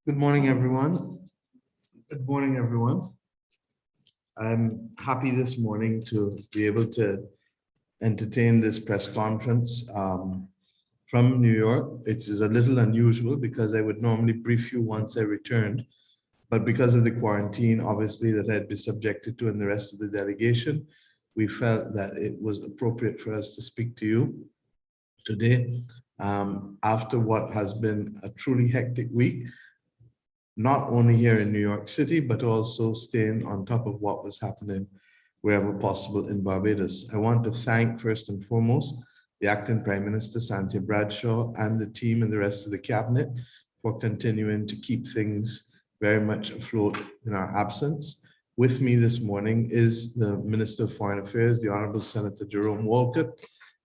Good morning, everyone. Good morning, everyone. I'm happy this morning to be able to entertain this press conference from New York. It is a little unusual because I would normally brief you once I returned, but because of the quarantine, obviously, that I'd be subjected to and the rest of the delegation, we felt that it was appropriate for us to speak to you today after what has been a truly hectic week, not only here in New York City, but also staying on top of what was happening wherever possible in Barbados. I want to thank first and foremost the Acting Prime Minister, Santi Bradshaw, and the team and the rest of the cabinet for continuing to keep things very much afloat in our absence. With me this morning is the Minister of Foreign Affairs, the Honorable Senator Jerome Walcott,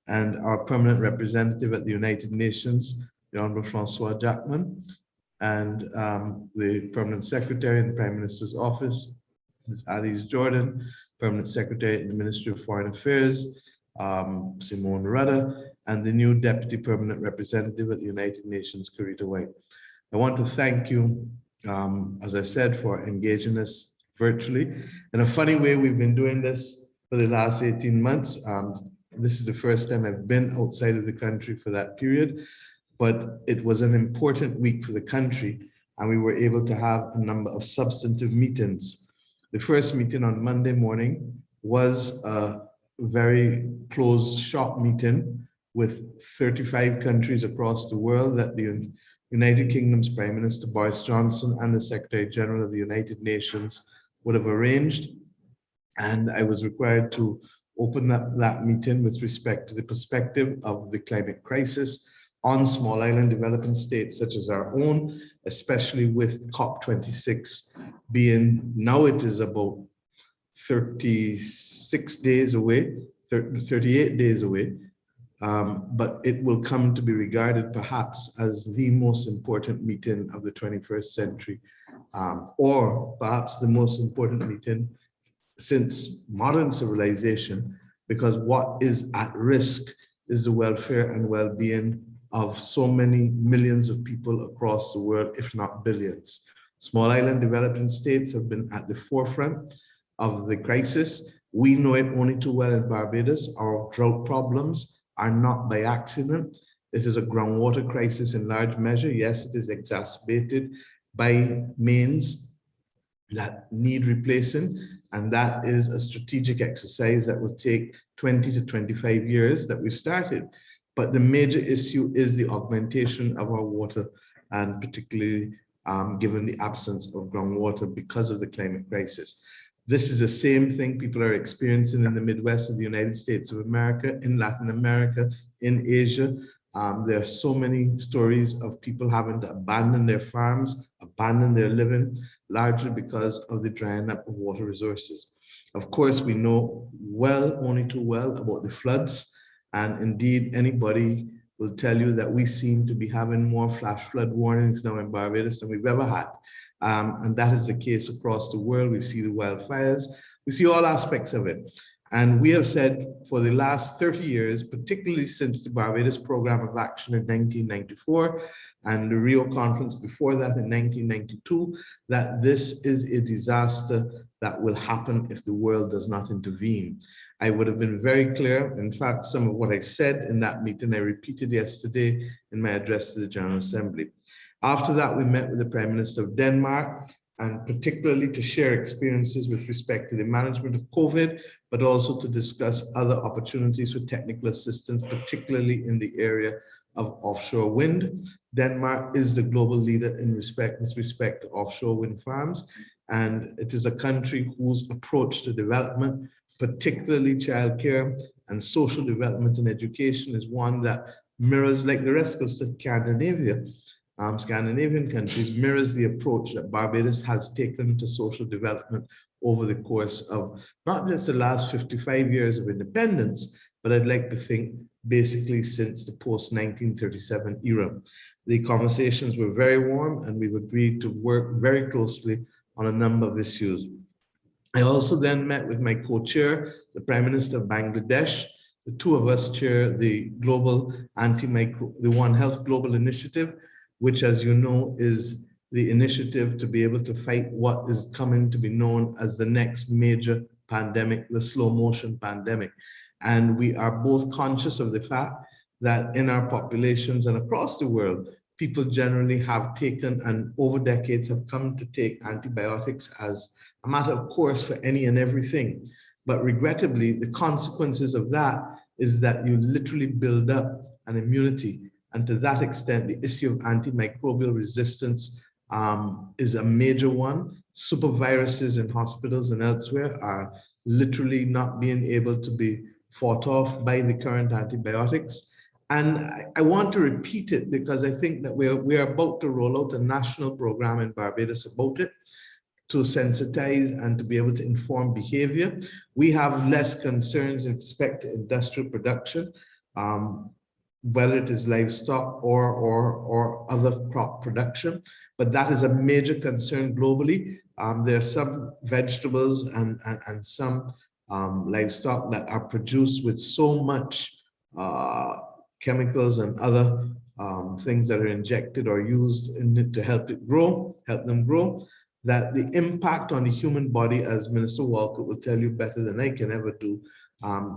and our permanent representative at the United Nations, the Honorable Francois Jackman, and the Permanent Secretary in the Prime Minister's Office, Ms. Alice Jordan, Permanent Secretary in the Ministry of Foreign Affairs, Simone Rudder, and the new Deputy Permanent Representative at the United Nations, Karita White. I want to thank you, as I said, for engaging us virtually. In a funny way, we've been doing this for the last 18 months. This is the first time I've been outside of the country for that period, but it was an important week for the country, and we were able to have a number of substantive meetings. The first meeting on Monday morning was a very closed shop meeting with 35 countries across the world that the United Kingdom's Prime Minister Boris Johnson and the Secretary General of the United Nations would have arranged. And I was required to open up that meeting with respect to the perspective of the climate crisis on small island developing states such as our own, especially with COP26 being, now it is about 36 days away, 38 days away, but it will come to be regarded perhaps as the most important meeting of the 21st century, or perhaps the most important meeting since modern civilization, because what is at risk is the welfare and well-being of so many millions of people across the world, if not billions. Small island developing states have been at the forefront of the crisis. We know it only too well in Barbados. Our drought problems are not by accident. It is a groundwater crisis in large measure. Yes, it is exacerbated by mains that need replacing, and that is a strategic exercise that will take 20 to 25 years that we've started. But the major issue is the augmentation of our water, and particularly given the absence of groundwater because of the climate crisis. This is the same thing people are experiencing in the Midwest of the United States of America, in Latin America, in Asia. There are so many stories of people having to abandon their farms, abandon their living, largely because of the drying up of water resources. Of course, we know well, only too well, about the floods. And indeed, anybody will tell you that we seem to be having more flash flood warnings now in Barbados than we've ever had. And that is the case across the world. We see the wildfires, we see all aspects of it. And we have said for the last 30 years, particularly since the Barbados Program of Action in 1994 and the Rio Conference before that in 1992, that this is a disaster that will happen if the world does not intervene. I would have been very clear. In fact, some of what I said in that meeting, I repeated yesterday in my address to the General Assembly. After that, we met with the Prime Minister of Denmark, and particularly to share experiences with respect to the management of COVID, but also to discuss other opportunities for technical assistance, particularly in the area of offshore wind. Denmark is the global leader with respect to offshore wind farms, and it is a country whose approach to development, particularly childcare and social development and education, is one that mirrors, like the rest of Scandinavia, Scandinavian countries, mirrors the approach that Barbados has taken to social development over the course of not just the last 55 years of independence, but I'd like to think basically since the post-1937 era. The conversations were very warm, and we've agreed to work very closely on a number of issues. I also then met with my co-chair, the Prime Minister of Bangladesh. The two of us chair the global the One Health Global Initiative, which, as you know, is the initiative to be able to fight what is coming to be known as the next major pandemic, the slow motion pandemic. And we are both conscious of the fact that in our populations and across the world, people generally have taken and over decades have come to take antibiotics as a matter of course for any and everything. But regrettably, the consequences of that is that you literally build up an immunity. And to that extent, the issue of antimicrobial resistance is a major one. Superviruses in hospitals and elsewhere are literally not being able to be fought off by the current antibiotics. And I want to repeat it because I think that we are about to roll out a national program in Barbados about it, to sensitize and to be able to inform behavior. We have less concerns in respect to industrial production, whether it is livestock or other crop production, but that is a major concern globally. There are some vegetables and some livestock that are produced with so much chemicals and other things that are injected or used in it to help them grow, that the impact on the human body, as Minister Walcott will tell you better than I can ever do,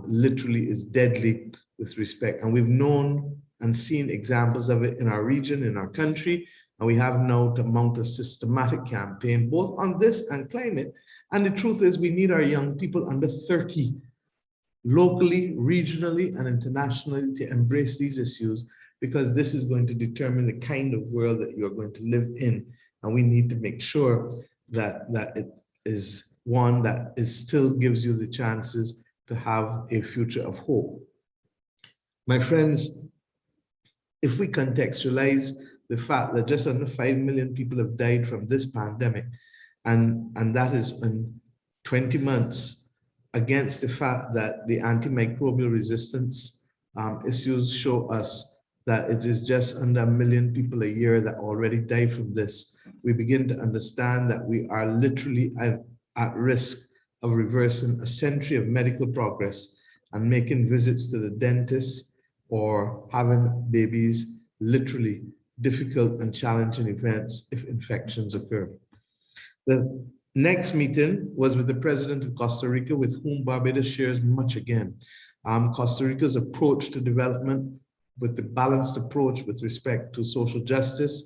literally is deadly with respect. And we've known and seen examples of it in our region, in our country, and we have now to mount a systematic campaign both on this and climate. And the truth is we need our young people under 30, locally, regionally, and internationally to embrace these issues, because this is going to determine the kind of world that you're going to live in. And we need to make sure that it is one that still gives you the chances to have a future of hope. My friends, if we contextualize the fact that just under 5 million people have died from this pandemic, and that is in 20 months, against the fact that the antimicrobial resistance issues show us that it is just under 1 million people a year that already die from this, we begin to understand that we are literally at risk of reversing a century of medical progress and making visits to the dentist or having babies literally difficult and challenging events if infections occur. The next meeting was with the President of Costa Rica, with whom Barbados shares much again. Costa Rica's approach to development, with the balanced approach with respect to social justice,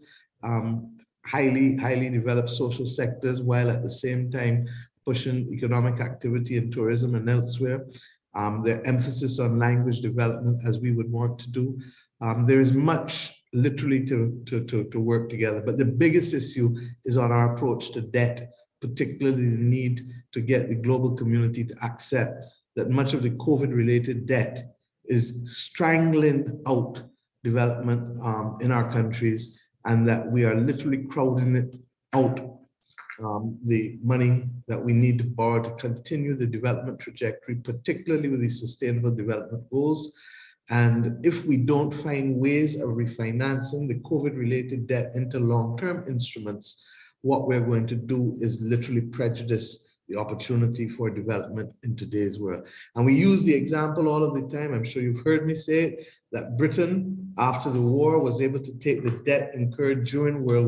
highly developed social sectors, while at the same time pushing economic activity in tourism and elsewhere. Their emphasis on language development, as we would want to do. There is much literally to work together, but the biggest issue is on our approach to debt, particularly the need to get the global community to accept that much of the COVID-related debt is strangling out development in our countries, and that we are literally crowding it out, the money that we need to borrow to continue the development trajectory, particularly with the Sustainable Development Goals. And if we don't find ways of refinancing the COVID-related debt into long-term instruments, what we're going to do is literally prejudice the opportunity for development in today's world. And we use the example all of the time, I'm sure you've heard me say it, that Britain, after the war, was able to take the debt incurred during the World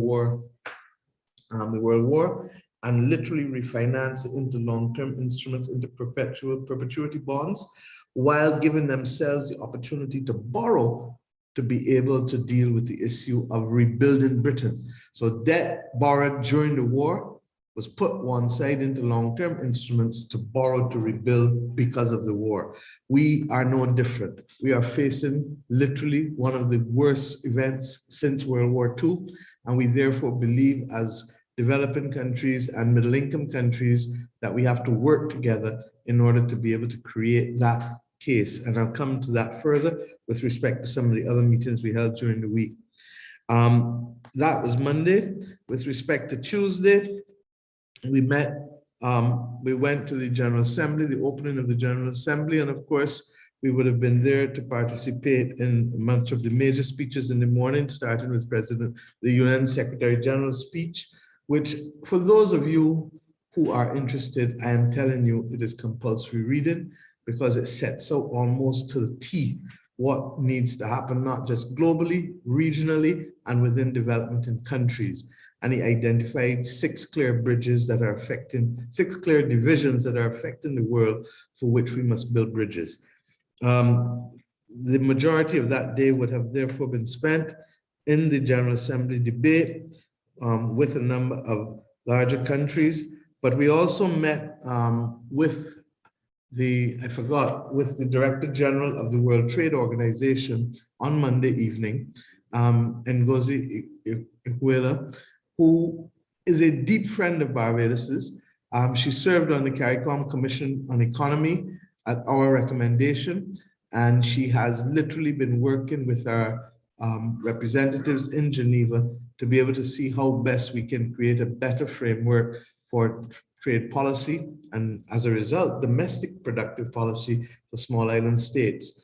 War, and literally refinance it into long-term instruments, into perpetuity bonds, while giving themselves the opportunity to borrow to be able to deal with the issue of rebuilding Britain. So debt borrowed during the war was put one side into long-term instruments to borrow to rebuild because of the war. We are no different. We are facing literally one of the worst events since World War II, and we therefore believe as developing countries and middle-income countries that we have to work together in order to be able to create that case. And I'll come to that further with respect to some of the other meetings we held during the week. That was Monday. With respect to Tuesday, we met, we went to the General Assembly, the opening of the General Assembly, and of course, we would have been there to participate in much of the major speeches in the morning, starting with the UN Secretary General's speech, which for those of you who are interested, I am telling you, it is compulsory reading because it sets out almost to the T what needs to happen, not just globally, regionally, and within development in countries. and he identified 6 clear bridges that are affecting, 6 clear divisions that are affecting the world for which we must build bridges. The majority of that day would have therefore been spent in the General Assembly debate with a number of larger countries, but we also met with with the Director General of the World Trade Organization on Monday evening, Ngozi Iweala, who is a deep friend of Barbados's. She served on the CARICOM Commission on Economy at our recommendation, and she has literally been working with our representatives in Geneva to be able to see how best we can create a better framework for trade policy, and as a result, domestic productive policy for small island states.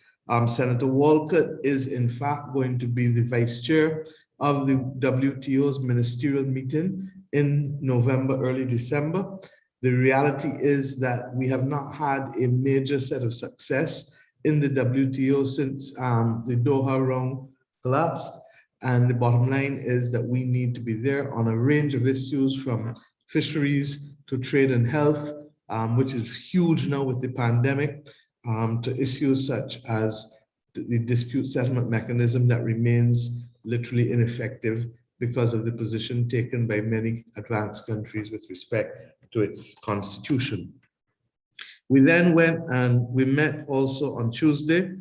Senator Walcott is in fact going to be the vice chair of the WTO's ministerial meeting in November, early December. The reality is that we have not had a major set of success in the WTO since the Doha round collapsed. And the bottom line is that we need to be there on a range of issues, from fisheries to trade and health, which is huge now with the pandemic, to issues such as the dispute settlement mechanism that remains literally ineffective because of the position taken by many advanced countries with respect to its constitution. We then went and we met also on Tuesday.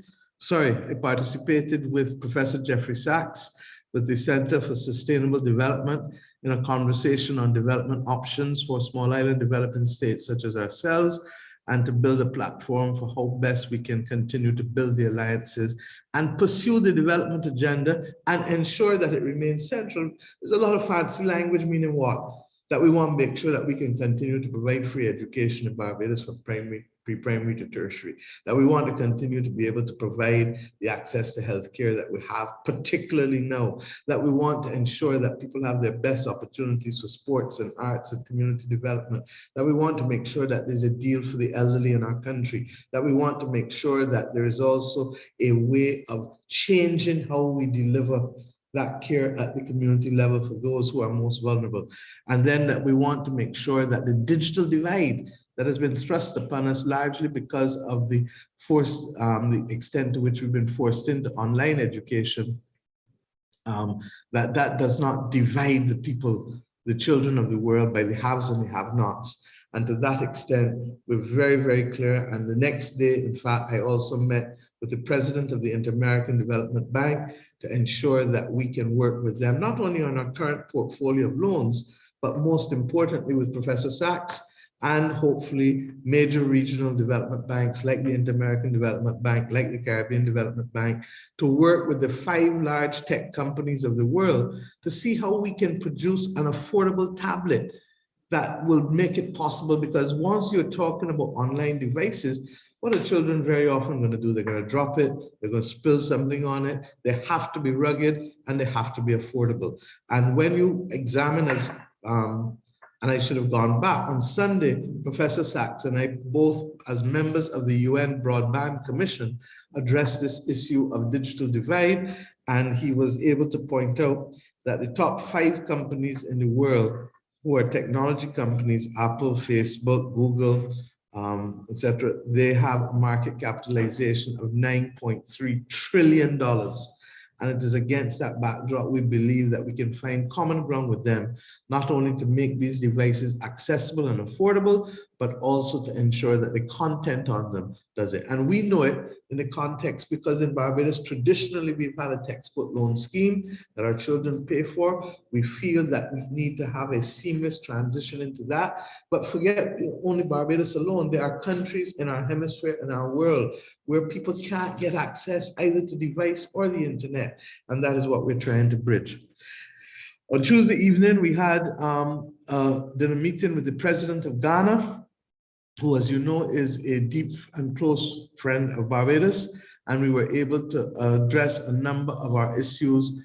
I participated with Professor Jeffrey Sachs with the Center for Sustainable Development in a conversation on development options for small island developing states such as ourselves, and to build a platform for how best we can continue to build the alliances and pursue the development agenda and ensure that it remains central. There's a lot of fancy language, meaning what? That we want to make sure that we can continue to provide free education in Barbados from primary, pre-primary to tertiary, that we want to continue to be able to provide the access to healthcare that we have, particularly now, that we want to ensure that people have their best opportunities for sports and arts and community development, that we want to make sure that there's a deal for the elderly in our country, that we want to make sure that there is also a way of changing how we deliver that care at the community level for those who are most vulnerable. And then that we want to make sure that the digital divide that has been thrust upon us largely because of the extent to which we've been forced into online education, that does not divide the people, the children of the world, by the haves and the have-nots. And to that extent, we're very, very clear. And the next day, in fact, I also met with the president of the Inter-American Development Bank to ensure that we can work with them, not only on our current portfolio of loans, but most importantly with Professor Sachs and hopefully major regional development banks like the Inter-American Development Bank, like the Caribbean Development Bank, to work with the 5 large tech companies of the world to see how we can produce an affordable tablet that will make it possible. Because once you're talking about online devices, what are children very often going to do? They're going to drop it, they're going to spill something on it, they have to be rugged, and they have to be affordable. And when you examine and I should have gone back. On Sunday, Professor Sachs and I, both as members of the UN Broadband Commission, addressed this issue of digital divide, and he was able to point out that the top 5 companies in the world who are technology companies, Apple, Facebook, Google, etc., they have a market capitalization of $9.3 trillion. And it is against that backdrop we believe that we can find common ground with them, not only to make these devices accessible and affordable, but also to ensure that the content on them does it. And we know it in the context because in Barbados, traditionally, we've had a textbook loan scheme that our children pay for. We feel that we need to have a seamless transition into that. But forget only Barbados alone. There are countries in our hemisphere, in our world, where people can't get access either to device or the internet. And that is what we're trying to bridge. On Tuesday evening, we had a dinner meeting with the president of Ghana, who, as you know, is a deep and close friend of Barbados. And we were able to address a number of our issues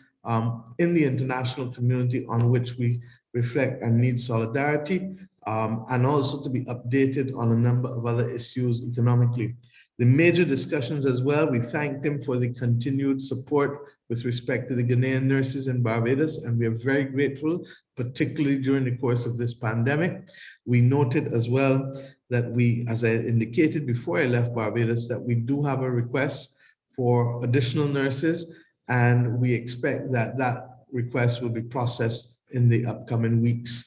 in the international community on which we reflect and need solidarity, and also to be updated on a number of other issues economically. The major discussions as well, we thanked him for the continued support with respect to the Ghanaian nurses in Barbados, and we are very grateful, particularly during the course of this pandemic. We noted as well that we, as I indicated before I left Barbados, that we do have a request for additional nurses, and we expect that that request will be processed in the upcoming weeks.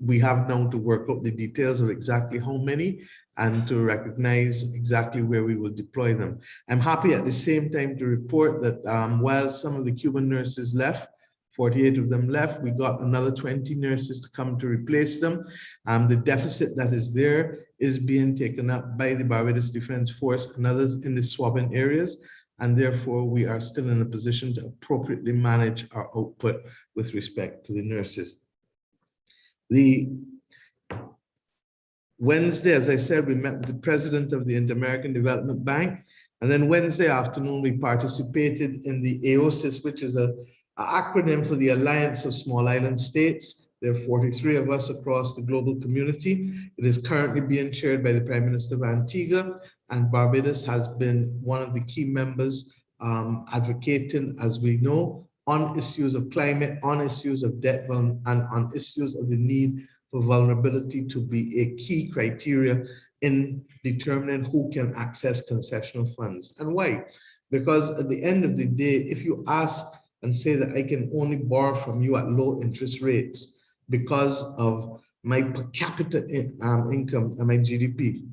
We have now to work out the details of exactly how many and to recognize exactly where we will deploy them. I'm happy at the same time to report that while some of the Cuban nurses left, 48 of them left, we got another 20 nurses to come to replace them. The deficit that is there is being taken up by the Barbados Defense Force and others in the swabbing areas, and therefore we are still in a position to appropriately manage our output with respect to the nurses. The Wednesday, as I said, we met with the president of the Inter-American Development Bank, and then Wednesday afternoon we participated in the AOSIS, which is an acronym for the Alliance of Small Island States. There are 43 of us across the global community. It is currently being chaired by the Prime Minister of Antigua, and Barbados has been one of the key members advocating, as we know, on issues of climate, on issues of debt, and on issues of the need for vulnerability to be a key criteria in determining who can access concessional funds. And why? Because at the end of the day, if you ask and say that I can only borrow from you at low interest rates because of my per capita income and my GDP,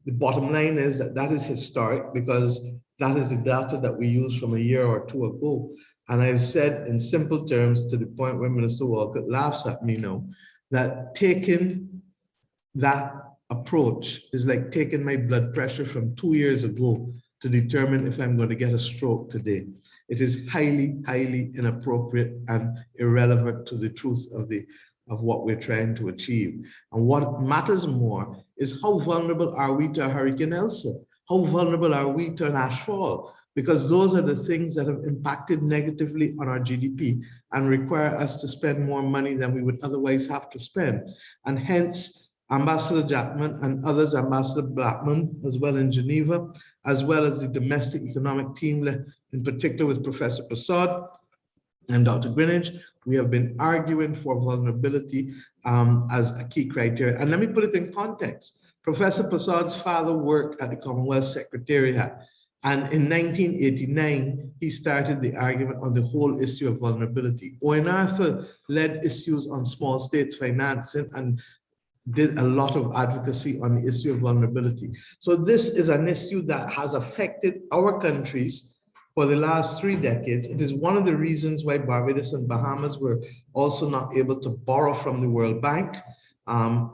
the bottom line is that that is historic, because that is the data that we used from a year or two ago. And I've said in simple terms, to the point where Minister Walcott laughs at me now, that taking that approach is like taking my blood pressure from 2 years ago to determine if I'm going to get a stroke today. It is highly, highly inappropriate and irrelevant to the truth of what we're trying to achieve. And what matters more is how vulnerable are we to a Hurricane Elsa? How vulnerable are we to an ashfall? Because those are the things that have impacted negatively on our GDP and require us to spend more money than we would otherwise have to spend. And hence, Ambassador Jackman and others, Ambassador Blackman, as well in Geneva, as well as the domestic economic team, in particular with Professor Prasad and Dr. Greenwich, we have been arguing for vulnerability as a key criteria. And let me put it in context. Professor Prasad's father worked at the Commonwealth Secretariat. And in 1989, he started the argument on the whole issue of vulnerability. Owen Arthur led issues on small states financing and did a lot of advocacy on the issue of vulnerability. So this is an issue that has affected our countries for the last 3 decades. It is one of the reasons why Barbados and Bahamas were also not able to borrow from the World Bank,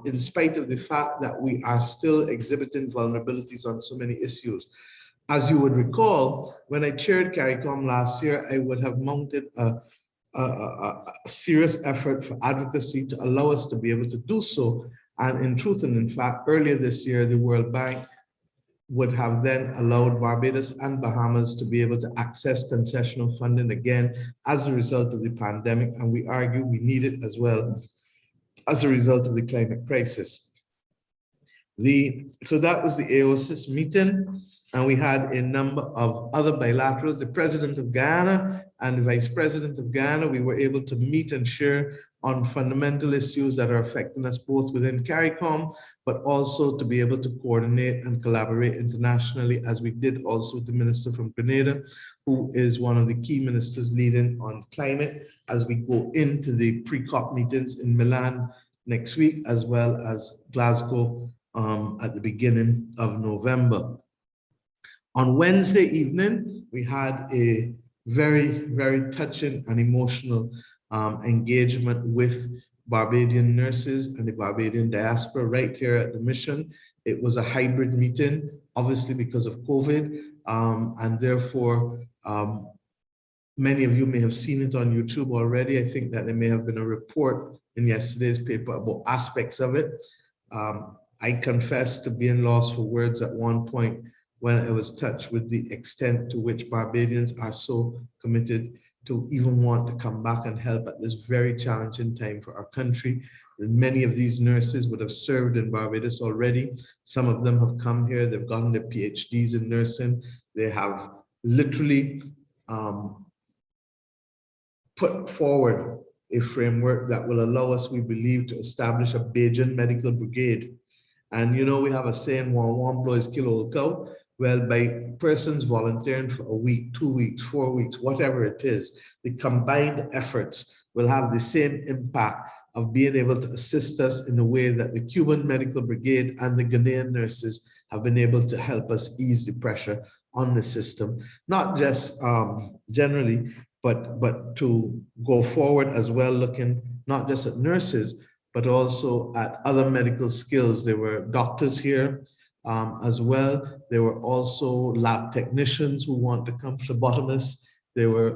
in spite of the fact that we are still exhibiting vulnerabilities on so many issues. As you would recall, when I chaired CARICOM last year, I would have mounted a serious effort for advocacy to allow us to be able to do so. And in truth and in fact, earlier this year, the World Bank would have then allowed Barbados and Bahamas to be able to access concessional funding again as a result of the pandemic. And we argue we need it as a result of the climate crisis. So that was the AOSIS meeting. And we had a number of other bilaterals. The president of Guyana and the vice president of Guyana, we were able to meet and share on fundamental issues that are affecting us both within CARICOM, but also to be able to coordinate and collaborate internationally, as we did also with the minister from Grenada, who is one of the key ministers leading on climate, as we go into the pre-COP meetings in Milan next week, as well as Glasgow at the beginning of November. On Wednesday evening, we had a very, very touching and emotional engagement with Barbadian nurses and the Barbadian diaspora right here at the mission. It was a hybrid meeting, obviously because of COVID, and therefore many of you may have seen it on YouTube already. I think that there may have been a report in yesterday's paper about aspects of it. I confess to being lost for words at one point when I was touched with the extent to which Barbadians are so committed to even want to come back and help at this very challenging time for our country. And many of these nurses would have served in Barbados already. Some of them have come here, they've gotten their PhDs in nursing. They have literally put forward a framework that will allow us, we believe, to establish a Bajan medical brigade. And you know, we have a saying, one blow is kill old cow. Well, by persons volunteering for a week, 2 weeks, 4 weeks, whatever it is, the combined efforts will have the same impact of being able to assist us in a way that the Cuban Medical Brigade and the Ghanaian nurses have been able to help us ease the pressure on the system, not just generally, but to go forward as well, looking not just at nurses, but also at other medical skills. There were doctors here as well. There were also lab technicians who want to come, phlebotomists. There were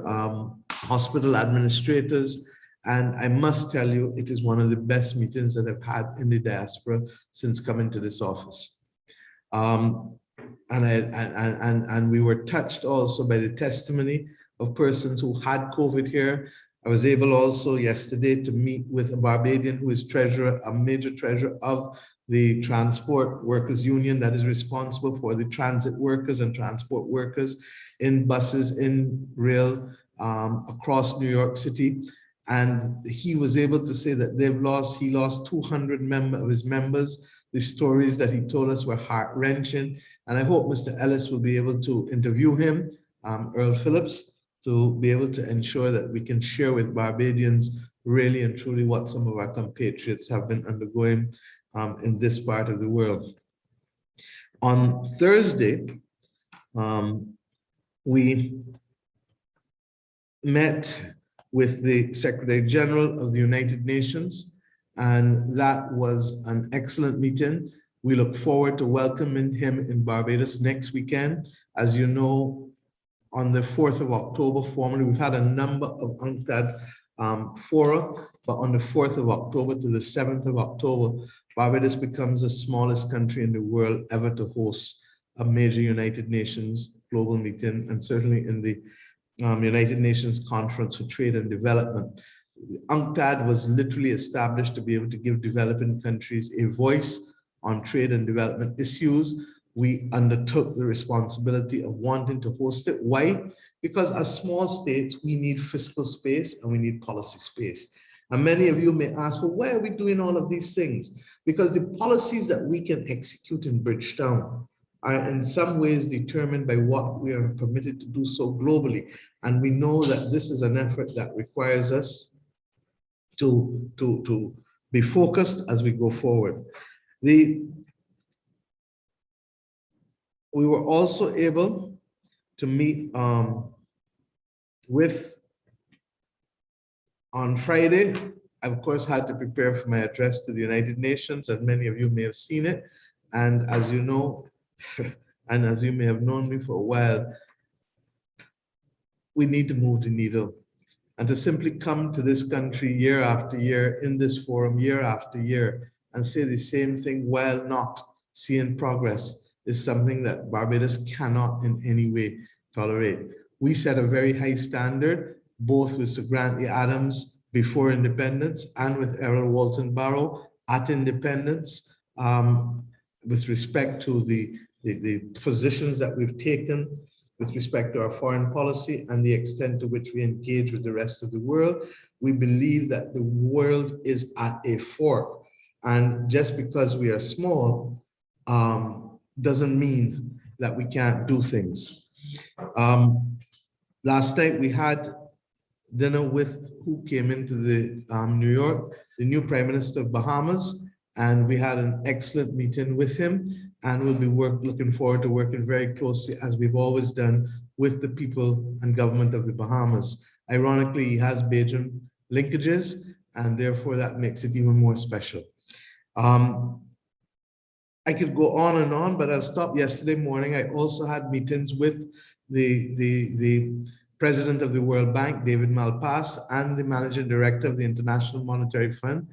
hospital administrators. And I must tell you, it is one of the best meetings that I've had in the diaspora since coming to this office. And we were touched also by the testimony of persons who had COVID here. I was able also yesterday to meet with a Barbadian who is treasurer, a major treasurer of the Transport Workers Union that is responsible for the transit workers and transport workers in buses, in rail, across New York City. And he was able to say that he lost 200 of his members. The stories that he told us were heart-wrenching. And I hope Mr. Ellis will be able to interview him, Earl Phillips, to be able to ensure that we can share with Barbadians really and truly what some of our compatriots have been undergoing in this part of the world. On Thursday, we met with the Secretary General of the United Nations, and that was an excellent meeting. We look forward to welcoming him in Barbados next weekend. As you know, on the 4th of October, formally, we've had a number of UNCTAD fora, but on the 4th of October to the 7th of October, Barbados becomes the smallest country in the world ever to host a major United Nations global meeting, and certainly in the United Nations Conference for Trade and Development. UNCTAD was literally established to be able to give developing countries a voice on trade and development issues. We undertook the responsibility of wanting to host it. Why? Because as small states, we need fiscal space and we need policy space. And many of you may ask, well, why are we doing all of these things? Because the policies that we can execute in Bridgetown are in some ways determined by what we are permitted to do so globally. And we know that this is an effort that requires us to be focused as we go forward. We were also able to meet on Friday. I, of course, had to prepare for my address to the United Nations, and many of you may have seen it. And as you know, and as you may have known me for a while, we need to move the needle. And to simply come to this country year after year, in this forum year after year, and say the same thing while not seeing progress is something that Barbados cannot in any way tolerate. We set a very high standard, both with Sir Grantley Adams before independence and with Errol Walton Barrow at independence, with respect to the positions that we've taken with respect to our foreign policy and the extent to which we engage with the rest of the world. We believe that the world is at a fork. And just because we are small doesn't mean that we can't do things. Last night we had dinner with who came into the New York, the new Prime Minister of Bahamas, and we had an excellent meeting with him, and we'll be looking forward to working very closely, as we've always done, with the people and government of the Bahamas. Ironically, he has Bajan linkages, and therefore that makes it even more special. I could go on and on, but I'll stop. Yesterday morning, I also had meetings with the President of the World Bank, David Malpass, and the Managing Director of the International Monetary Fund,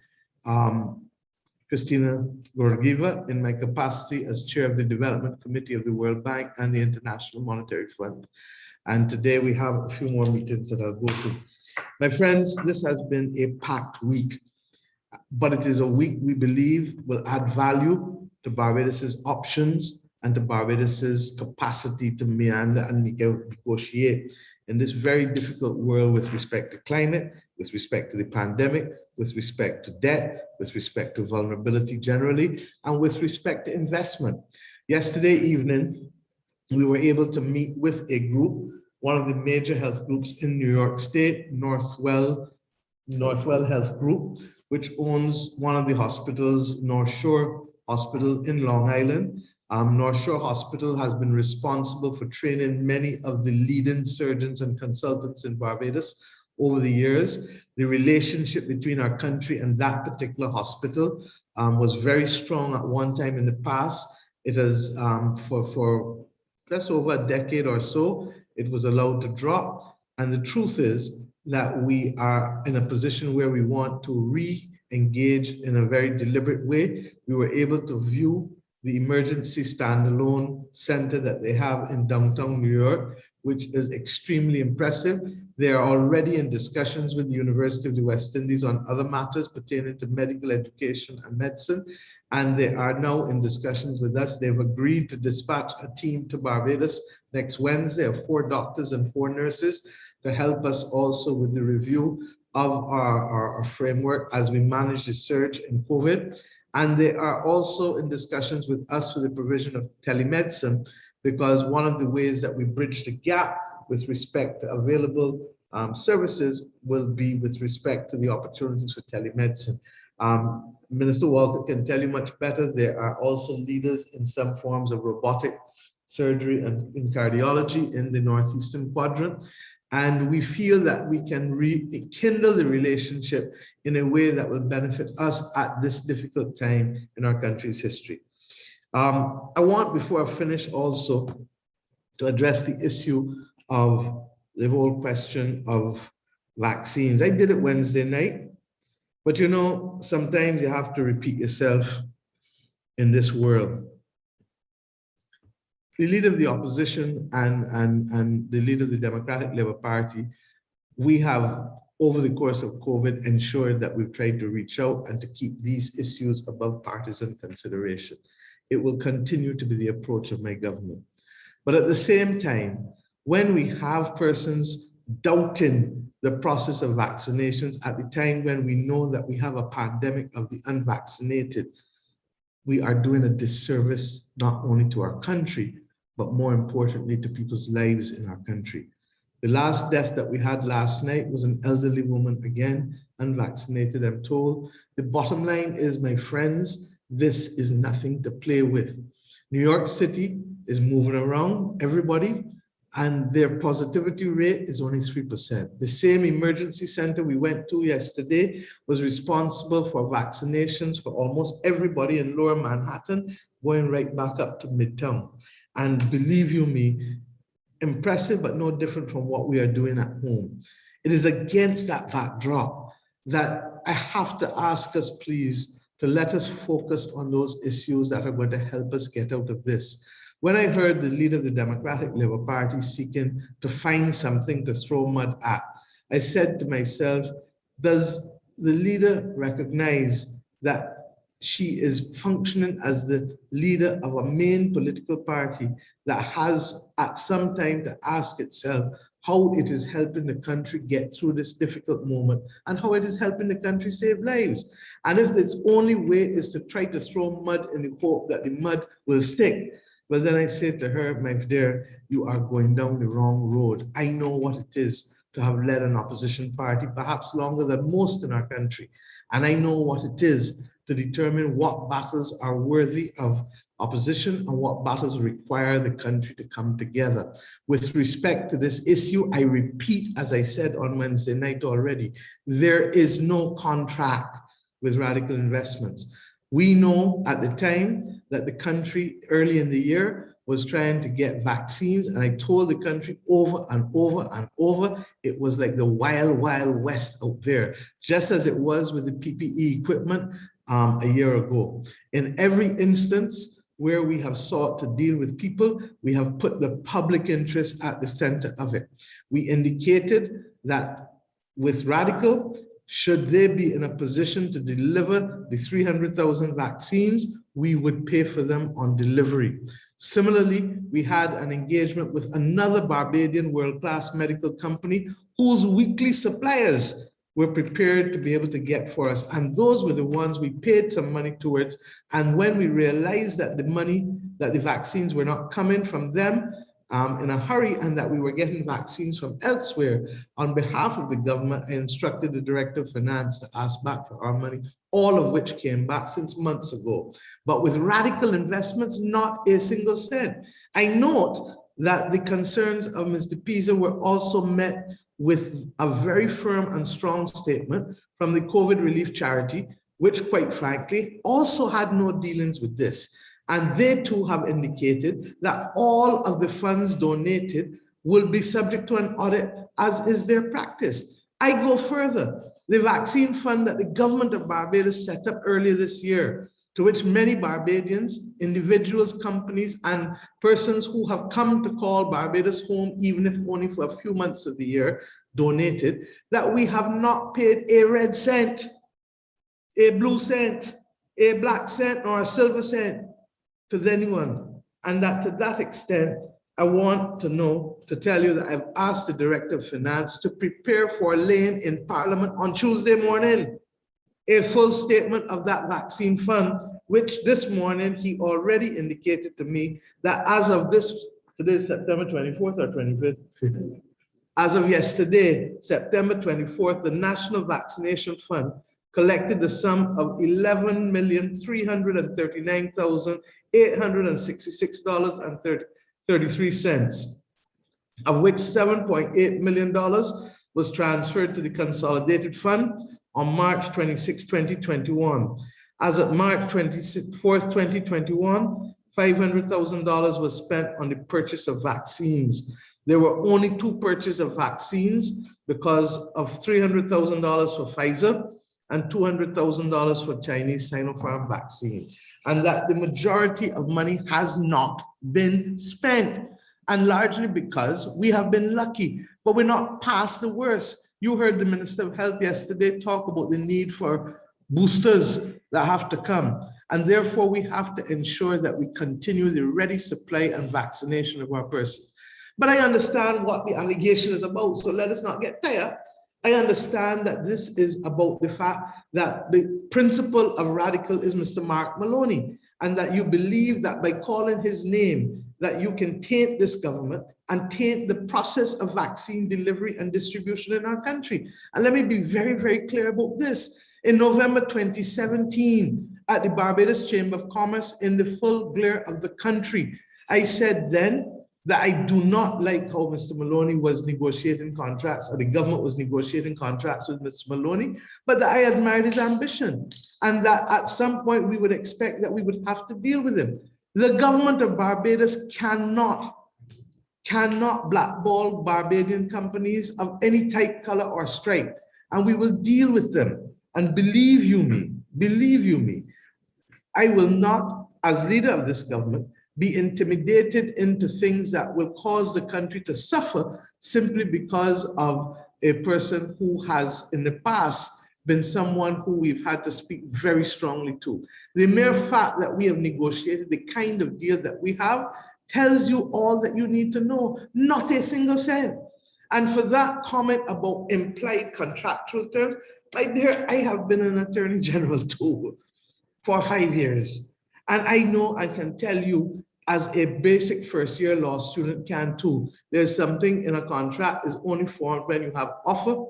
Christina Georgieva, in my capacity as Chair of the Development Committee of the World Bank and the International Monetary Fund. And today we have a few more meetings that I'll go to. My friends, this has been a packed week, but it is a week we believe will add value to Barbados's options and to Barbados's capacity to meander and negotiate in this very difficult world with respect to climate, with respect to the pandemic, with respect to debt, with respect to vulnerability generally, and with respect to investment. Yesterday evening, we were able to meet with a group, one of the major health groups in New York State, Northwell Health Group, which owns one of the hospitals, North Shore Hospital in Long Island. North Shore Hospital has been responsible for training many of the leading surgeons and consultants in Barbados over the years. The relationship between our country and that particular hospital was very strong at one time in the past. It has, for just over a decade or so, it was allowed to drop. And the truth is that we are in a position where we want to re-engage in a very deliberate way. We were able to view the emergency standalone center that they have in downtown New York, which is extremely impressive. They are already in discussions with the University of the West Indies on other matters pertaining to medical education and medicine, and they are now in discussions with us. They've agreed to dispatch a team to Barbados next Wednesday of 4 doctors and 4 nurses to help us also with the review of our framework as we manage the surge in COVID. And they are also in discussions with us for the provision of telemedicine, because one of the ways that we bridge the gap with respect to available services will be with respect to the opportunities for telemedicine. Minister Walker can tell you much better. There are also leaders in some forms of robotic surgery and in cardiology in the Northeastern Quadrant. And we feel that we can rekindle the relationship in a way that will benefit us at this difficult time in our country's history. I want, before I finish, also to address the issue of the whole question of vaccines. I did it Wednesday night, but you know, sometimes you have to repeat yourself in this world. The leader of the opposition and the leader of the Democratic Labour Party, we have, over the course of COVID, ensured that we've tried to reach out and to keep these issues above partisan consideration. It will continue to be the approach of my government. But at the same time, when we have persons doubting the process of vaccinations at the time when we know that we have a pandemic of the unvaccinated, we are doing a disservice not only to our country, but more importantly to people's lives in our country. The last death that we had last night was an elderly woman, again, unvaccinated, I'm told. The bottom line is, my friends, this is nothing to play with. New York City is moving around everybody, and their positivity rate is only 3%. The same emergency center we went to yesterday was responsible for vaccinations for almost everybody in Lower Manhattan, going right back up to Midtown. And believe you me, impressive, but no different from what we are doing at home. It is against that backdrop that I have to ask us, please, to let us focus on those issues that are going to help us get out of this. When I heard the leader of the Democratic Labour Party seeking to find something to throw mud at, I said to myself, does the leader recognize that she is functioning as the leader of a main political party that has at some time to ask itself how it is helping the country get through this difficult moment and how it is helping the country save lives? And if its only way is to try to throw mud in the hope that the mud will stick, well, then I say to her, my dear, you are going down the wrong road. I know what it is to have led an opposition party, perhaps longer than most in our country. And I know what it is to determine what battles are worthy of opposition and what battles require the country to come together. With respect to this issue, I repeat, as I said on Wednesday night already, there is no contract with radical investments. We know at the time that the country early in the year was trying to get vaccines, and I told the country over and over and over, it was like the wild, wild west out there, just as it was with the PPE equipment a year ago. In every instance where we have sought to deal with people, we have put the public interest at the center of it. We indicated that with radical, Should they be in a position to deliver the 300,000 vaccines, we would pay for them on delivery. Similarly, we had an engagement with another Barbadian world-class medical company whose weekly suppliers were prepared to be able to get for us. And those were the ones we paid some money towards. And when we realized that the vaccines were not coming from them in a hurry and that we were getting vaccines from elsewhere, on behalf of the government, I instructed the Director of Finance to ask back for our money, all of which came back since months ago. But with radical investments, not a single cent. I note that the concerns of Mr. Pisa were also met with a very firm and strong statement from the COVID relief charity, which quite frankly also had no dealings with this. And they too have indicated that all of the funds donated will be subject to an audit, as is their practice. I go further. The vaccine fund that the government of Barbados set up earlier this year, to which many Barbadians, individuals, companies, and persons who have come to call Barbados home, even if only for a few months of the year, donated, that we have not paid a red cent, a blue cent, a black cent, or a silver cent to anyone. And that to that extent, I want to tell you that I've asked the Director of Finance to prepare for laying in Parliament on Tuesday morning a full statement of that vaccine fund, which this morning he already indicated to me that as of today is September 24th or 25th? As of yesterday, September 24th, the National Vaccination Fund collected the sum of $11,339,866.33, of which $7.8 million was transferred to the Consolidated Fund on March 26, 2021. As of March 24th, 2021, $500,000 was spent on the purchase of vaccines. There were only 2 purchases of vaccines because of $300,000 for Pfizer and $200,000 for Chinese Sinopharm vaccine, and that the majority of money has not been spent, and largely because we have been lucky, but we're not past the worst. You heard the Minister of Health yesterday talk about the need for boosters that have to come, and therefore we have to ensure that we continue the ready supply and vaccination of our persons. But I understand what the allegation is about, so let us not get tired. I understand that this is about the fact that the principal of radical is Mr. Mark Maloney, and that you believe that by calling his name, that you can taint this government and taint the process of vaccine delivery and distribution in our country. And let me be very, very clear about this. In November 2017, at the Barbados Chamber of Commerce, in the full glare of the country, I said then that I do not like how Mr. Maloney was negotiating contracts, or the government was negotiating contracts with Mr. Maloney, but that I admired his ambition, and that at some point we would expect that we would have to deal with him. The government of Barbados cannot blackball Barbadian companies of any type, color, or stripe, and we will deal with them. And believe you me, I will not, as leader of this government, be intimidated into things that will cause the country to suffer simply because of a person who has in the past been someone who we've had to speak very strongly to. The mere fact that we have negotiated the kind of deal that we have tells you all that you need to know, not a single cent. And for that comment about implied contractual terms, my dear, I have been an attorney general too for 5 years. And I know I can tell you, as a basic first-year law student can too, there's something in a contract is only formed when you have offer,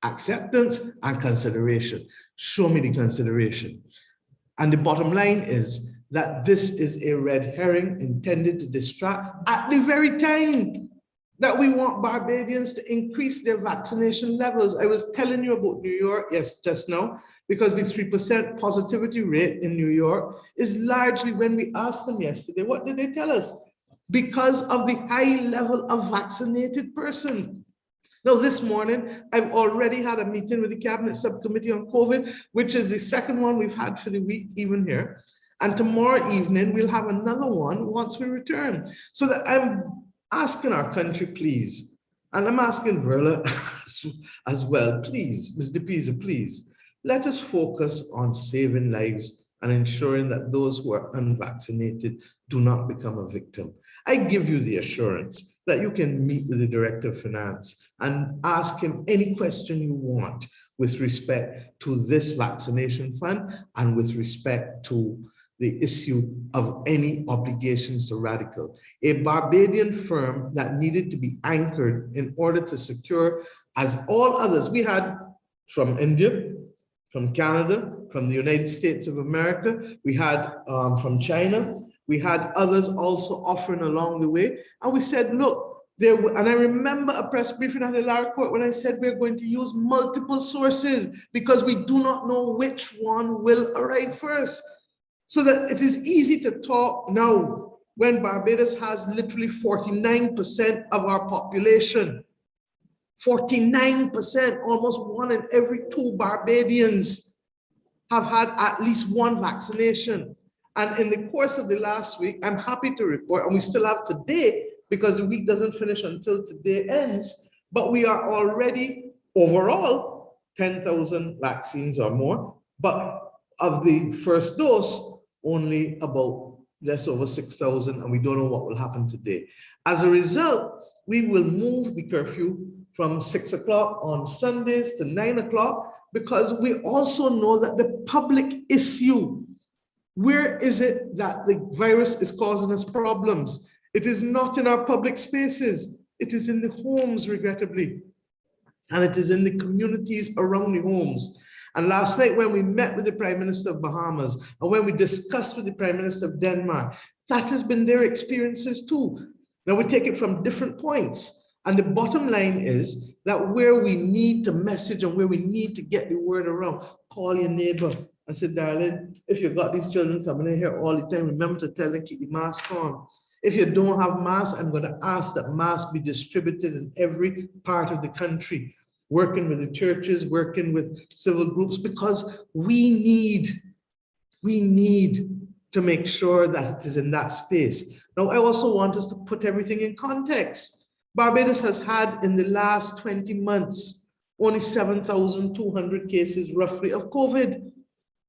acceptance, and consideration. Show me the consideration. And the bottom line is that this is a red herring intended to distract at the very time that we want Barbadians to increase their vaccination levels. I was telling you about New York, yes, just now, because the 3% positivity rate in New York is largely, when we asked them yesterday, what did they tell us? Because of the high level of vaccinated persons. Now, this morning, I've already had a meeting with the Cabinet Subcommittee on COVID, which is the second one we've had for the week, even here. And tomorrow evening, we'll have another one once we return. So that I'm asking our country, please, And I'm asking Verla as well, please, Ms. DePisa, please, let us focus on saving lives and ensuring that those who are unvaccinated do not become a victim. I give you the assurance that you can meet with the Director of Finance and ask him any question you want with respect to this vaccination fund and with respect to the issue of any obligations to Radical, a Barbadian firm that needed to be anchored in order to secure, as all others, we had from India, from Canada, from the United States of America, we had from China, we had others also offering along the way. And we said, look, and I remember a press briefing at the lower court when I said we're going to use multiple sources because we do not know which one will arrive first. So that it is easy to talk now when Barbados has literally 49% of our population. 49%, almost 1 in every 2 Barbadians have had at least one vaccination. And in the course of the last week, I'm happy to report, and we still have today, because the week doesn't finish until today ends, but we are already overall 10,000 vaccines or more, but of the first dose, only about less over 6,000, and we don't know what will happen today. As a result, we will move the curfew from 6 o'clock on Sundays to 9 o'clock, because we also know that the public issue, where is it that the virus is causing us problems? It is not in our public spaces. It is in the homes, regrettably. And it is in the communities around the homes. And last night when we met with the Prime Minister of Bahamas, and when we discussed with the Prime Minister of Denmark, that has been their experiences too. Now we take it from different points. And the bottom line is that where we need to message and where we need to get the word around, call your neighbor and say, darling, if you've got these children coming in here all the time, remember to tell them keep the mask on. If you don't have masks, I'm going to ask that masks be distributed in every part of the country, working with the churches, working with civil groups, because we need to make sure that it is in that space. Now, I also want us to put everything in context. Barbados has had in the last 20 months, only 7,200 cases roughly of COVID.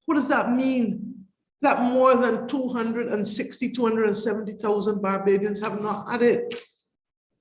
What does that mean? That more than 270,000 Barbadians have not had it.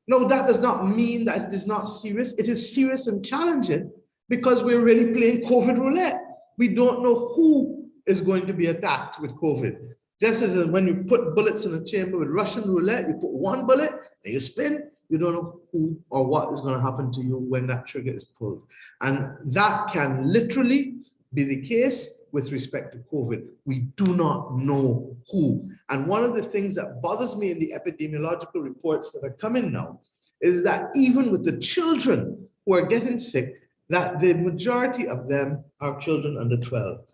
No, that does not mean that it is not serious. It is serious and challenging because we're really playing COVID roulette. We don't know who is going to be attacked with COVID. Just as when you put bullets in a chamber with Russian roulette, you put one bullet and you spin, you don't know who or what is going to happen to you when that trigger is pulled. And that can literally be the case with respect to COVID. We do not know who. And one of the things that bothers me in the epidemiological reports that are coming now is that even with the children who are getting sick, that the majority of them are children under 12.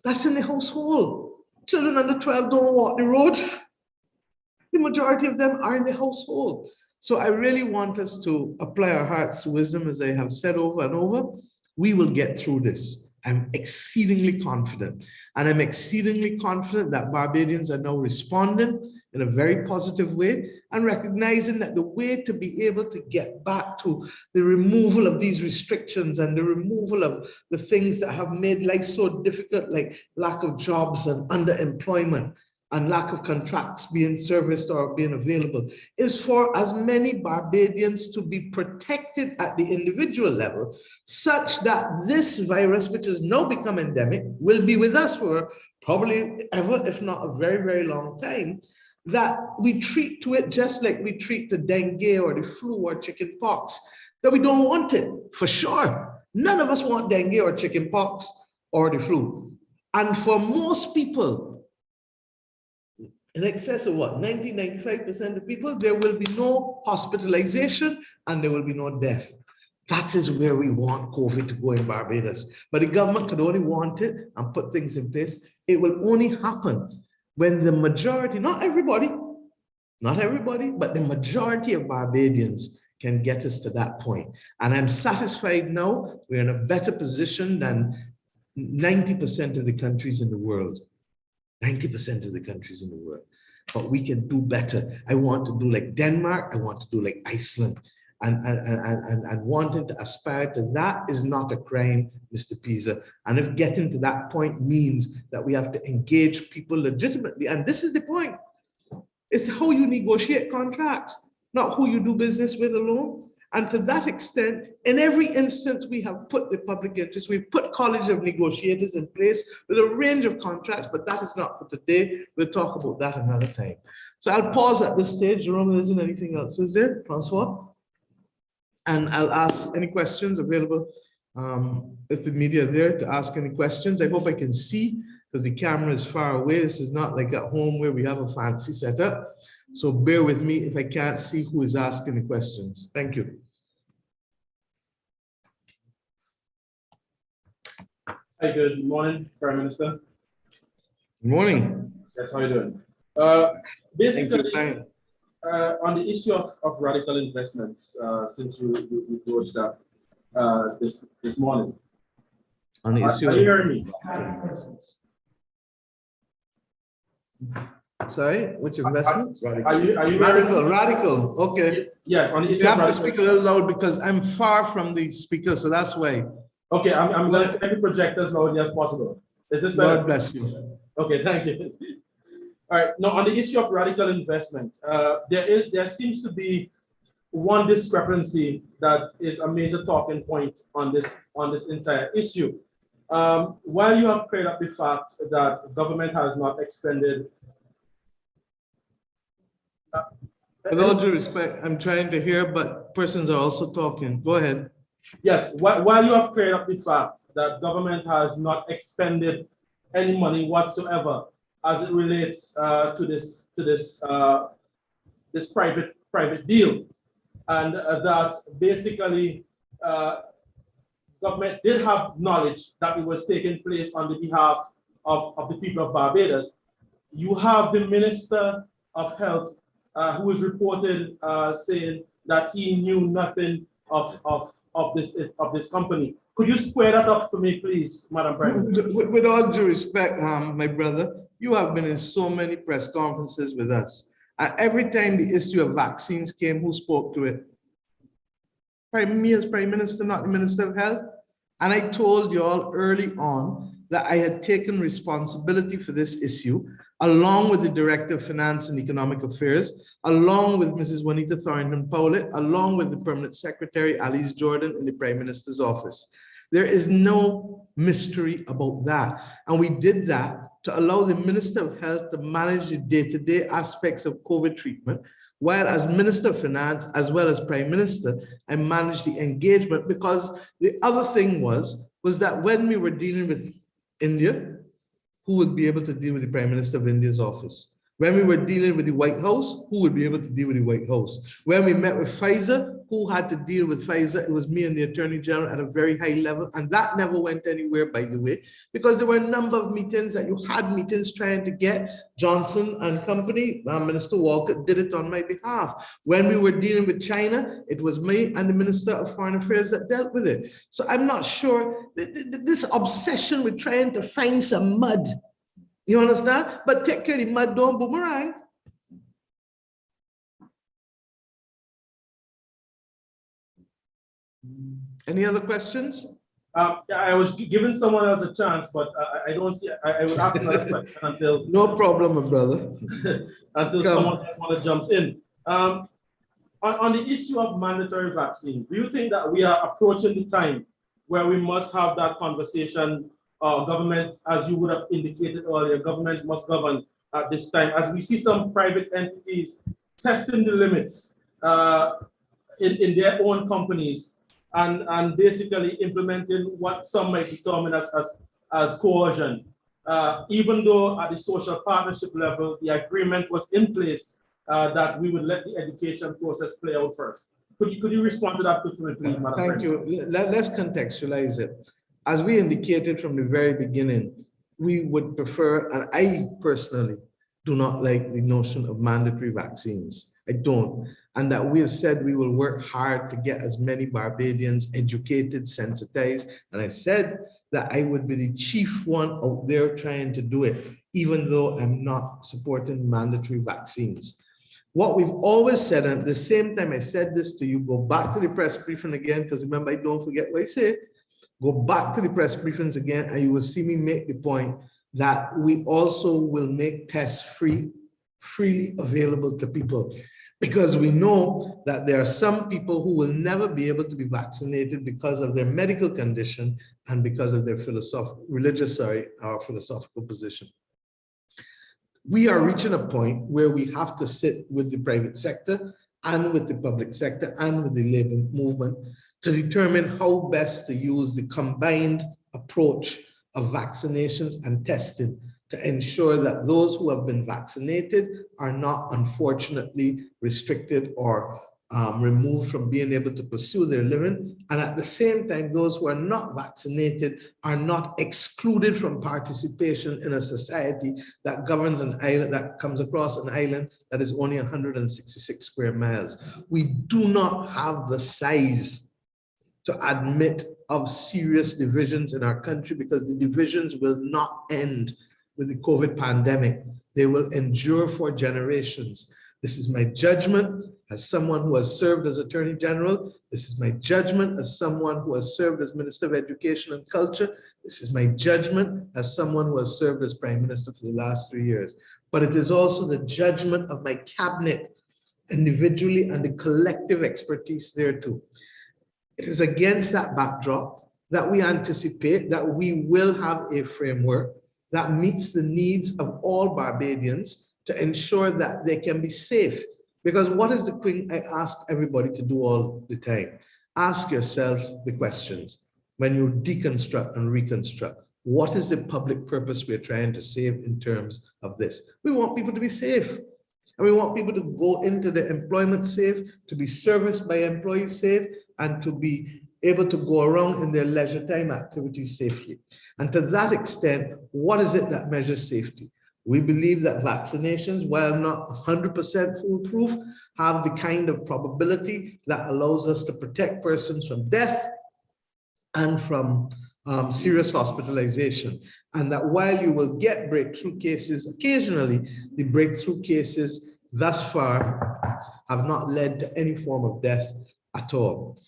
That's in the household. Children under 12 don't walk the road. The majority of them are in the household. So I really want us to apply our hearts to wisdom, as I have said over and over. We will get through this. I'm exceedingly confident. And I'm exceedingly confident that Barbadians are now responding in a very positive way and recognizing that the way to be able to get back to the removal of these restrictions and the removal of the things that have made life so difficult, like lack of jobs and underemployment, and lack of contracts being serviced or being available, is for as many Barbadians to be protected at the individual level, such that this virus, which has now become endemic, will be with us for probably ever, if not a very, very long time, that we treat to it just like we treat the dengue or the flu or chicken pox, that we don't want it, for sure. None of us want dengue or chicken pox or the flu. And for most people, in excess of what, 90–95% of people, there will be no hospitalization and there will be no death. That is where we want COVID to go in Barbados. But the government could only want it and put things in place. It will only happen when the majority, not everybody, but the majority of Barbadians can get us to that point. And I'm satisfied now we're in a better position than 90% of the countries in the world. 90% of the countries in the world, but we can do better. I want to do like Denmark. I want to do like Iceland. and wanting to aspire to that is not a crime, Mr. Pisa. And if getting to that point means that we have to engage people legitimately, and this is the point, it's how you negotiate contracts, not who you do business with alone. And to that extent, in every instance, we have put the public interest, we've put College of Negotiators in place with a range of contracts, but that is not for today. We'll talk about that another time. So I'll pause at this stage. Jerome, there isn't anything else, is there, Francois? And I'll ask any questions available. If the media are there to ask any questions, I hope I can see because the camera is far away. This is not like at home where we have a fancy setup. So bear with me if I can't see who is asking the questions. Thank you. Hi, good morning, Prime Minister. Good morning. Yes, how are you doing? Basically, on the issue of radical investments, since you broached that this morning. On the issue are you hearing me? Sorry, which investments? Are you radical? Okay. Yes, on the issue. You have to speak a little loud because I'm far from the speaker, so that's why. Okay, I'm going to make the projector as loudly as possible. Is this better? God bless you. Okay, thank you. All right. Now, on the issue of radical investment, there seems to be one discrepancy that is a major talking point on this entire issue. While you have cleared up the fact that government has not extended. With all due respect, I'm trying to hear, but persons are also talking. Go ahead. Yes, while you have cleared up the fact that government has not expended any money whatsoever as it relates to this private deal, and that basically government did have knowledge that it was taking place on the behalf of the people of Barbados. You have the Minister of Health who was reported saying that he knew nothing of this company. Could you square that up for me, please, Madam President? With all due respect, my brother, you have been in so many press conferences with us. Every time the issue of vaccines came, who spoke to it? Prime Minister, not the Minister of Health. And I told you all early on that I had taken responsibility for this issue, along with the Director of Finance and Economic Affairs, along with Mrs. Juanita Thornton-Powlett, along with the Permanent Secretary, Alice Jordan, in the Prime Minister's office. There is no mystery about that. And we did that to allow the Minister of Health to manage the day-to-day aspects of COVID treatment, while as Minister of Finance, as well as Prime Minister, I managed the engagement, because the other thing was that when we were dealing with India, who would be able to deal with the Prime Minister of India's office? When we were dealing with the White House, who would be able to deal with the White House? When we met with Pfizer, who had to deal with Pfizer? It was me and the Attorney General at a very high level, and that never went anywhere, by the way, because there were a number of meetings that you had meetings trying to get Johnson and company. Minister Walker did it on my behalf. When we were dealing with China, it was me and the Minister of Foreign Affairs that dealt with it. So I'm not sure, this obsession with trying to find some mud, you understand? But take care, the mud don't boomerang. Any other questions? I was giving someone else a chance, but I don't see. I would ask another question until. No problem, my brother. Until someone else jumps in. On the issue of mandatory vaccines, do you think that we are approaching the time where we must have that conversation? Government, as you would have indicated earlier, government must govern at this time, as we see some private entities testing the limits in their own companies and basically implementing what some might determine as coercion. Even though at the social partnership level, the agreement was in place that we would let the education process play out first. Could you respond to that quickly, please, Madam Thank you. Let's contextualize it. As we indicated from the very beginning, we would prefer, and I personally do not like the notion of mandatory vaccines. I don't. And that we have said we will work hard to get as many Barbadians educated, sensitized. And I said that I would be the chief one out there trying to do it, even though I'm not supporting mandatory vaccines. What we've always said, and at the same time I said this to you, go back to the press briefing again, because remember, I don't forget what I say. Go back to the press briefings again, and you will see me make the point that we also will make tests freely available to people, because we know that there are some people who will never be able to be vaccinated because of their medical condition and because of their philosophical position. We are reaching a point where we have to sit with the private sector and with the public sector and with the labor movement to determine how best to use the combined approach of vaccinations and testing to ensure that those who have been vaccinated are not unfortunately restricted or removed from being able to pursue their living. And at the same time, those who are not vaccinated are not excluded from participation in a society that governs an island, that comes across an island that is only 166 square miles. We do not have the size to admit of serious divisions in our country, because the divisions will not end with the COVID pandemic. They will endure for generations. This is my judgment as someone who has served as Attorney General. This is my judgment as someone who has served as Minister of Education and Culture. This is my judgment as someone who has served as Prime Minister for the last 3 years. But it is also the judgment of my cabinet individually and the collective expertise there too. It is against that backdrop that we anticipate that we will have a framework that meets the needs of all Barbadians to ensure that they can be safe. Because what is the thing I ask everybody to do all the time? Ask yourself the questions when you deconstruct and reconstruct. What is the public purpose we're trying to save in terms of this? We want people to be safe. And we want people to go into the employment safe, to be serviced by employees safe, and to be able to go around in their leisure time activities safely. And to that extent, what is it that measures safety? We believe that vaccinations, while not 100% foolproof, have the kind of probability that allows us to protect persons from death and from serious hospitalization. And that while you will get breakthrough cases occasionally, the breakthrough cases thus far have not led to any form of death at all.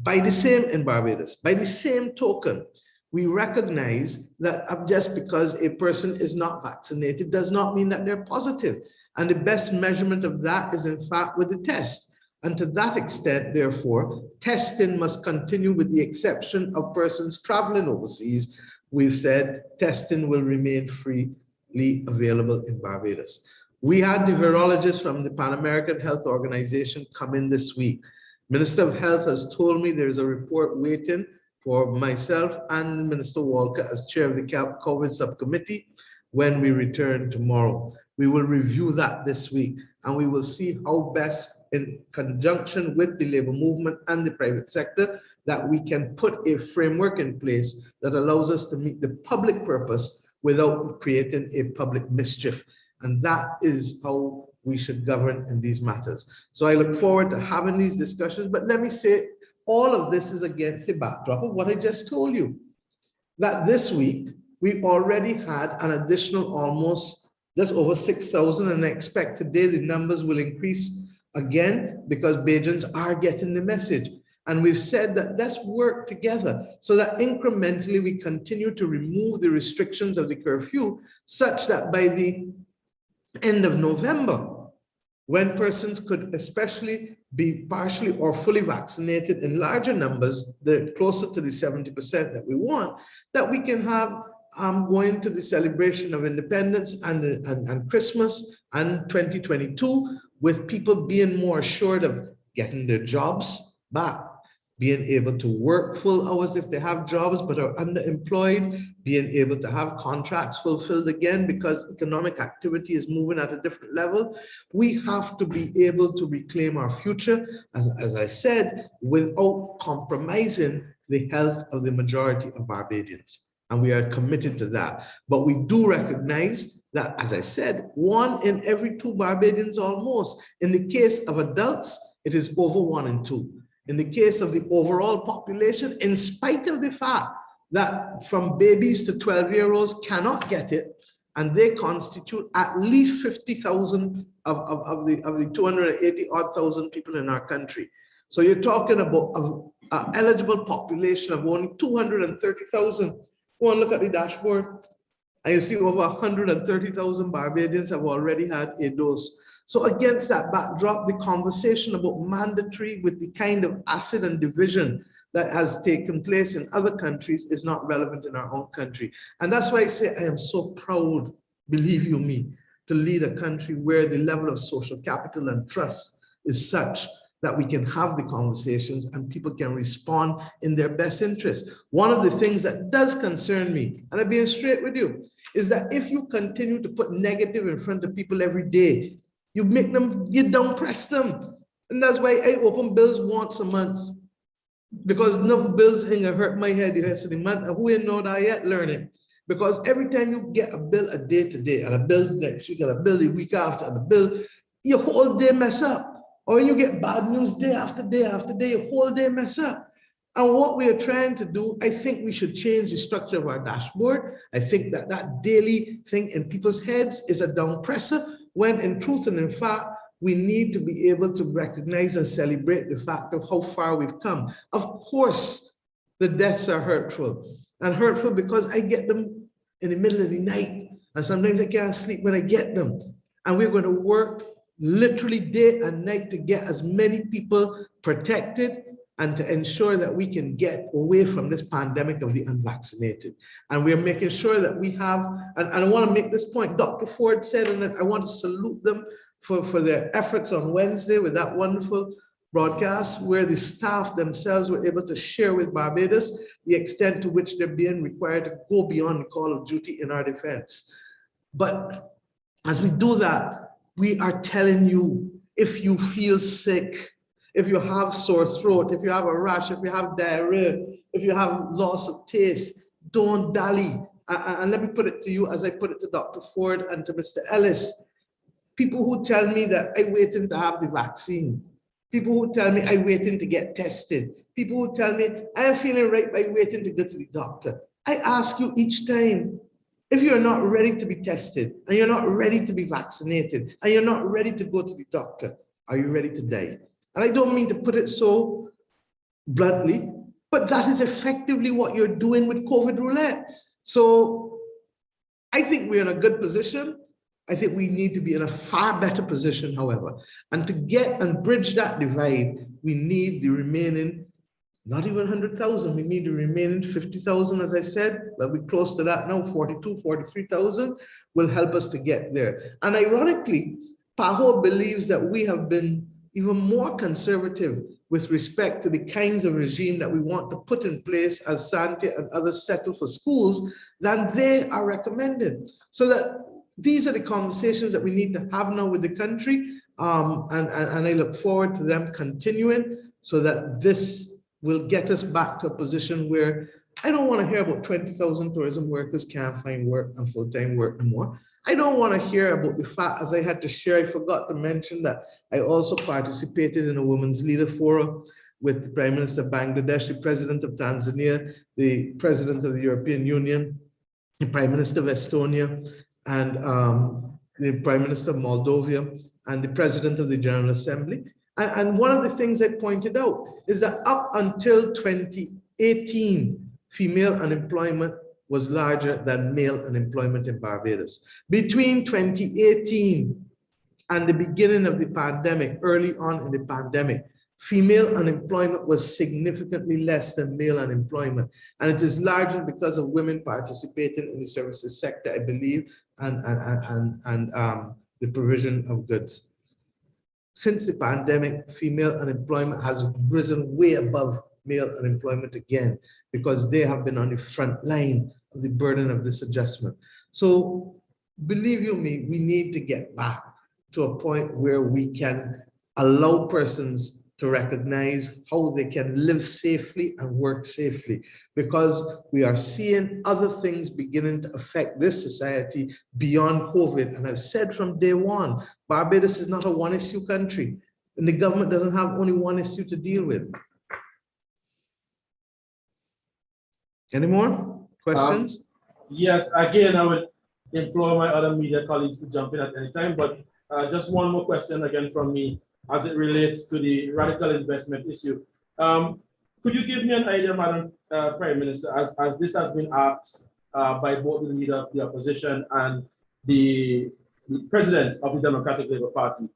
By the same, in Barbados, by the same token, we recognize that just because a person is not vaccinated does not mean that they're positive. And the best measurement of that is in fact with the test. And to that extent, therefore, testing must continue with the exception of persons traveling overseas. We've said testing will remain freely available in Barbados. We had the virologist from the Pan American Health Organization come in this week. Minister of Health has told me there is a report waiting for myself and Minister Walker as chair of the COVID subcommittee when we return tomorrow. We will review that this week, and we will see how best, in conjunction with the labor movement and the private sector, that we can put a framework in place that allows us to meet the public purpose without creating a public mischief. And that is how we should govern in these matters. So I look forward to having these discussions, but let me say, all of this is against the backdrop of what I just told you, that this week we already had an additional almost just over 6,000, and I expect today the numbers will increase again because Bajans are getting the message. And we've said that let's work together so that incrementally we continue to remove the restrictions of the curfew such that by the end of November, when persons could especially be partially or fully vaccinated in larger numbers, they're closer to the 70% that we want, that we can have going to the celebration of independence and Christmas and 2022 with people being more assured of getting their jobs back, being able to work full hours if they have jobs but are underemployed, being able to have contracts fulfilled again because economic activity is moving at a different level. We have to be able to reclaim our future, as I said, without compromising the health of the majority of Barbadians. And we are committed to that. But we do recognize that, as I said, 1 in every 2 Barbadians almost. In the case of adults, it is over 1 in 2. In the case of the overall population, in spite of the fact that from babies to 12-year-olds cannot get it, and they constitute at least 50,000 of the 280 odd thousand people in our country. So you're talking about an eligible population of only 230,000. Go and look at the dashboard, and you see over 130,000 Barbadians have already had a dose. So against that backdrop, the conversation about mandatory with the kind of acid and division that has taken place in other countries is not relevant in our own country. And that's why I say I am so proud, believe you me, to lead a country where the level of social capital and trust is such that we can have the conversations and people can respond in their best interest. One of the things that does concern me, and I'm being straight with you, is that if you continue to put negative in front of people every day, you make them, you don't press them. And that's why I open bills once a month, because no bills ain't gonna hurt my head the rest of the month. And who ain't know that yet, learn it. Because every time you get a bill a day to day, and a bill next week, and a bill the week after, and a bill, your whole day mess up. Or when you get bad news day after day after day, your whole day mess up. And what we are trying to do, I think we should change the structure of our dashboard. I think that that daily thing in people's heads is a down presser, when in truth and in fact, we need to be able to recognize and celebrate the fact of how far we've come. Of course, the deaths are hurtful, and hurtful because I get them in the middle of the night, and sometimes I can't sleep when I get them. And we're going to work literally day and night to get as many people protected and to ensure that we can get away from this pandemic of the unvaccinated. And we're making sure that we have, and I want to make this point, Dr. Ford said, and I want to salute them for their efforts on Wednesday with that wonderful broadcast where the staff themselves were able to share with Barbados the extent to which they're being required to go beyond the call of duty in our defense. But as we do that, we are telling you, if you feel sick, if you have sore throat, if you have a rash, if you have diarrhea, if you have loss of taste, don't dally. And let me put it to you as I put it to Dr. Ford and to Mr. Ellis. People who tell me that I'm waiting to have the vaccine. People who tell me I'm waiting to get tested. People who tell me I am feeling right by waiting to go to the doctor. I ask you each time, if you're not ready to be tested, and you're not ready to be vaccinated, and you're not ready to go to the doctor, are you ready to die? And I don't mean to put it so bluntly, but that is effectively what you're doing with COVID roulette. So I think we're in a good position. I think we need to be in a far better position, however. And to get and bridge that divide, we need the remaining, not even 100,000, we need the remaining 50,000, as I said, but we're close to that now, 42, 43,000 will help us to get there. And ironically, PAHO believes that we have been even more conservative with respect to the kinds of regime that we want to put in place as Sante and others settle for schools than they are recommended. So that these are the conversations that we need to have now with the country. And I look forward to them continuing so that this will get us back to a position where I don't want to hear about 20,000 tourism workers can't find work and full-time work anymore. I don't want to hear about the fact, as I had to share, I forgot to mention that I also participated in a Women's Leader Forum with the Prime Minister of Bangladesh, the President of Tanzania, the President of the European Union, the Prime Minister of Estonia, and the Prime Minister of Moldova, and the President of the General Assembly. And one of the things I pointed out is that up until 2018, female unemployment was larger than male unemployment in Barbados. Between 2018 and the beginning of the pandemic, early on in the pandemic, female unemployment was significantly less than male unemployment. And it is largely because of women participating in the services sector, I believe, and the provision of goods. Since the pandemic, female unemployment has risen way above male unemployment again, because they have been on the front line of the burden of this adjustment. So believe you me, we need to get back to a point where we can allow persons to recognize how they can live safely and work safely, because we are seeing other things beginning to affect this society beyond COVID. And I've said from day one, Barbados is not a one-issue country, and the government doesn't have only one issue to deal with. Any more questions? Yes, again, implore my other media colleagues to jump in at any time, but just one more question again from me as it relates to the radical investment issue. Could you give me an idea, Madam Prime Minister, as this has been asked by both the leader of the opposition and the president of the Democratic Labour Party,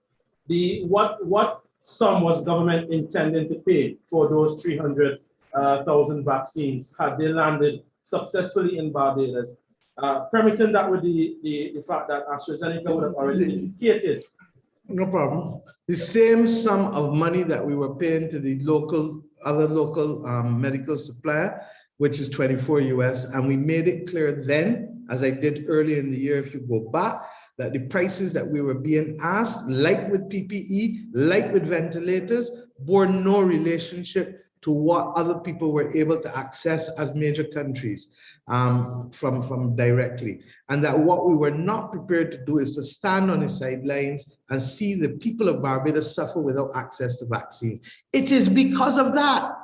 what sum was government intending to pay for those 300,000 vaccines had they landed successfully in Barbados, premising that with the fact that AstraZeneca would have already indicated? No problem. The same sum of money that we were paying to the other local medical supplier, which is 24 US, and we made it clear then, as I did earlier in the year, if you go back, that the prices that we were being asked, like with PPE, like with ventilators, bore no relationship to what other people were able to access as major countries from directly. And that what we were not prepared to do is to stand on the sidelines and see the people of Barbados suffer without access to vaccines. It is because of that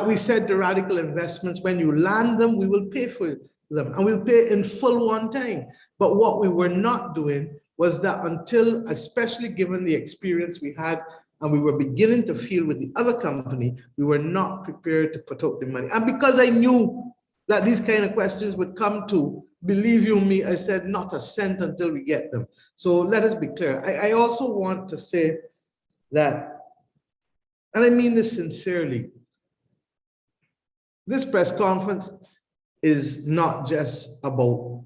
we said to radical investments, when you land them, we will pay for them and we'll pay in full one time. But what we were not doing was that until, especially given the experience we had, and we were beginning to feel with the other company, we were not prepared to put out the money. And because I knew that these kind of questions would come to, believe you me, I said not a cent until we get them. So let us be clear. I also want to say that, and I mean this sincerely, this press conference is not just about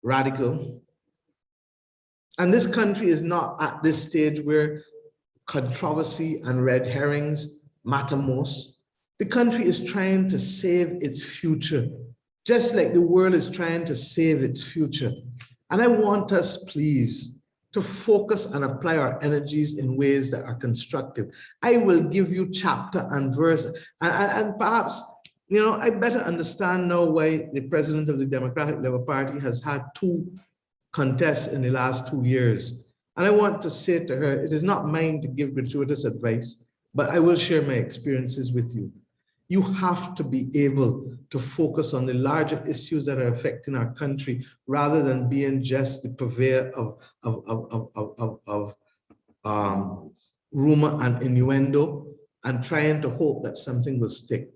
radical. And this country is not at this stage where controversy and red herrings matter most. The country is trying to save its future, just like the world is trying to save its future. And I want us, please, to focus and apply our energies in ways that are constructive. I will give you chapter and verse, and perhaps, you know, I better understand now why the president of the Democratic Labour Party has had 2 contests in the last 2 years. And I want to say to her, it is not mine to give gratuitous advice, but I will share my experiences with you. You have to be able to focus on the larger issues that are affecting our country rather than being just the purveyor of rumor and innuendo and trying to hope that something will stick.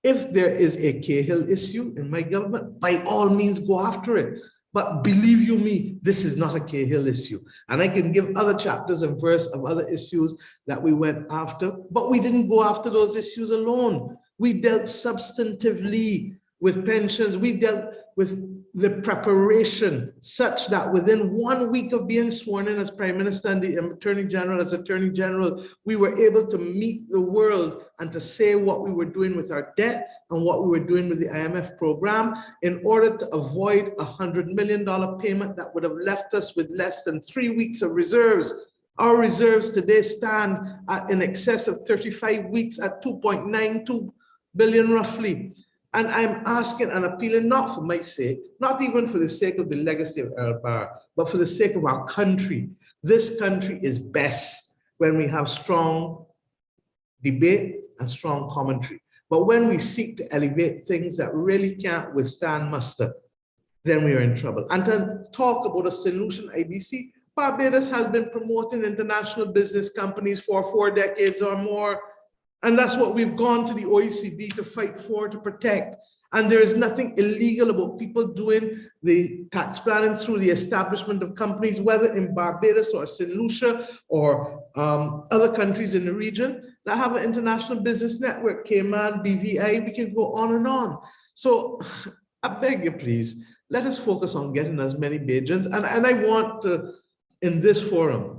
If there is a Cahill issue in my government, by all means go after it. But believe you me, this is not a Cahill issue. And I can give other chapters and verse of other issues that we went after, but we didn't go after those issues alone. We dealt substantively with pensions. We dealt with the preparation such that within 1 week of being sworn in as Prime Minister and the Attorney General as Attorney General, we were able to meet the world and to say what we were doing with our debt and what we were doing with the IMF program in order to avoid a $100 million payment that would have left us with less than 3 weeks of reserves. Our reserves today stand at in excess of 35 weeks at 2.92 billion roughly. And I'm asking and appealing not for my sake, not even for the sake of the legacy of Earl Barr, but for the sake of our country. This country is best when we have strong debate and strong commentary. But when we seek to elevate things that really can't withstand muster, then we are in trouble. And to talk about a solution, IBC, Barbados has been promoting international business companies for 4 decades or more. And that's what we've gone to the OECD to fight for, to protect. And there is nothing illegal about people doing the tax planning through the establishment of companies, whether in Barbados or St. Lucia or other countries in the region that have an international business network, Cayman, BVI, we can go on and on. So I beg you, please, let us focus on getting as many Bajans. And I want to, in this forum,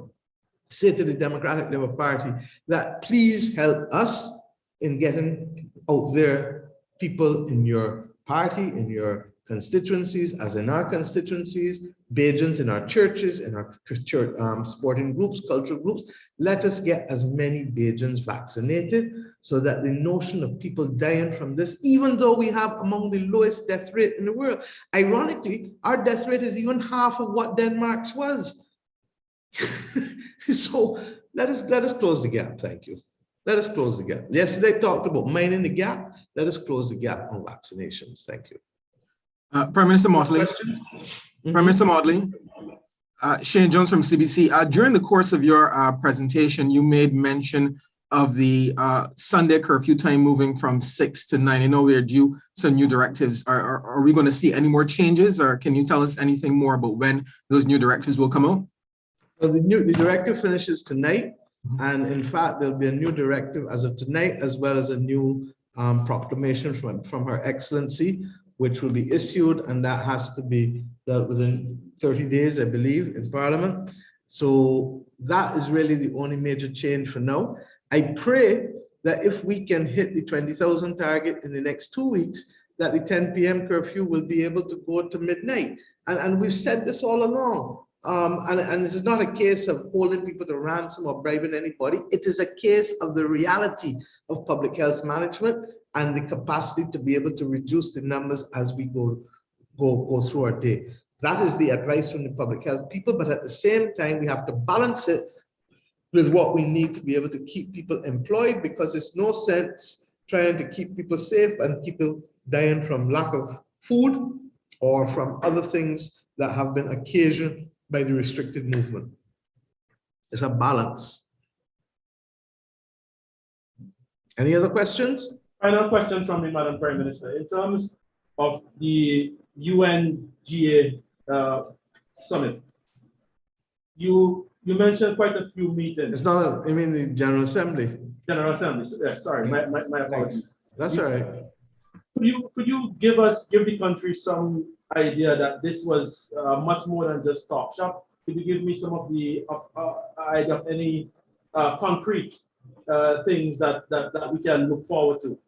say to the Democratic Labour Party that please help us in getting out there people in your party, in your constituencies, as in our constituencies, Bajans in our churches, in our church, sporting groups, cultural groups. Let us get as many Bajans vaccinated so that the notion of people dying from this, even though we have among the lowest death rate in the world, ironically, our death rate is even half of what Denmark's was. So let us close the gap. Thank you. Let us close the gap. Yesterday I talked about mining the gap. Let us close the gap on vaccinations. Thank you. Prime Minister Motley. Prime Minister Motley. Shane Jones from CBC. During the course of your presentation, you made mention of the Sunday curfew time moving from 6 to 9. I know we are due some new directives. Are we going to see any more changes, or can you tell us anything more about when those new directives will come out? Well, the directive finishes tonight, and in fact, there'll be a new directive as of tonight, as well as a new proclamation from Her Excellency, which will be issued, and that has to be dealt within 30 days, I believe, in Parliament. So that is really the only major change for now. I pray that if we can hit the 20,000 target in the next 2 weeks, that the 10 p.m. curfew will be able to go to midnight. And we've said this all along. And this is not a case of holding people to ransom or bribing anybody. It is a case of the reality of public health management and the capacity to be able to reduce the numbers as we go through our day. That is the advice from the public health people, but at the same time, we have to balance it with what we need to be able to keep people employed, because it's no sense trying to keep people safe and people dying from lack of food or from other things that have been occasioned by the restricted movement. It's a balance. Any other questions? Final question from me, Madam Prime Minister. In terms of the UNGA summit, you mentioned quite a few meetings. It's not, I mean the General Assembly. General Assembly, yes, sorry, my apologies. That's all right. Could you give the country some idea that this was much more than just talk shop? Could you give me some of the idea of any concrete things that we can look forward to?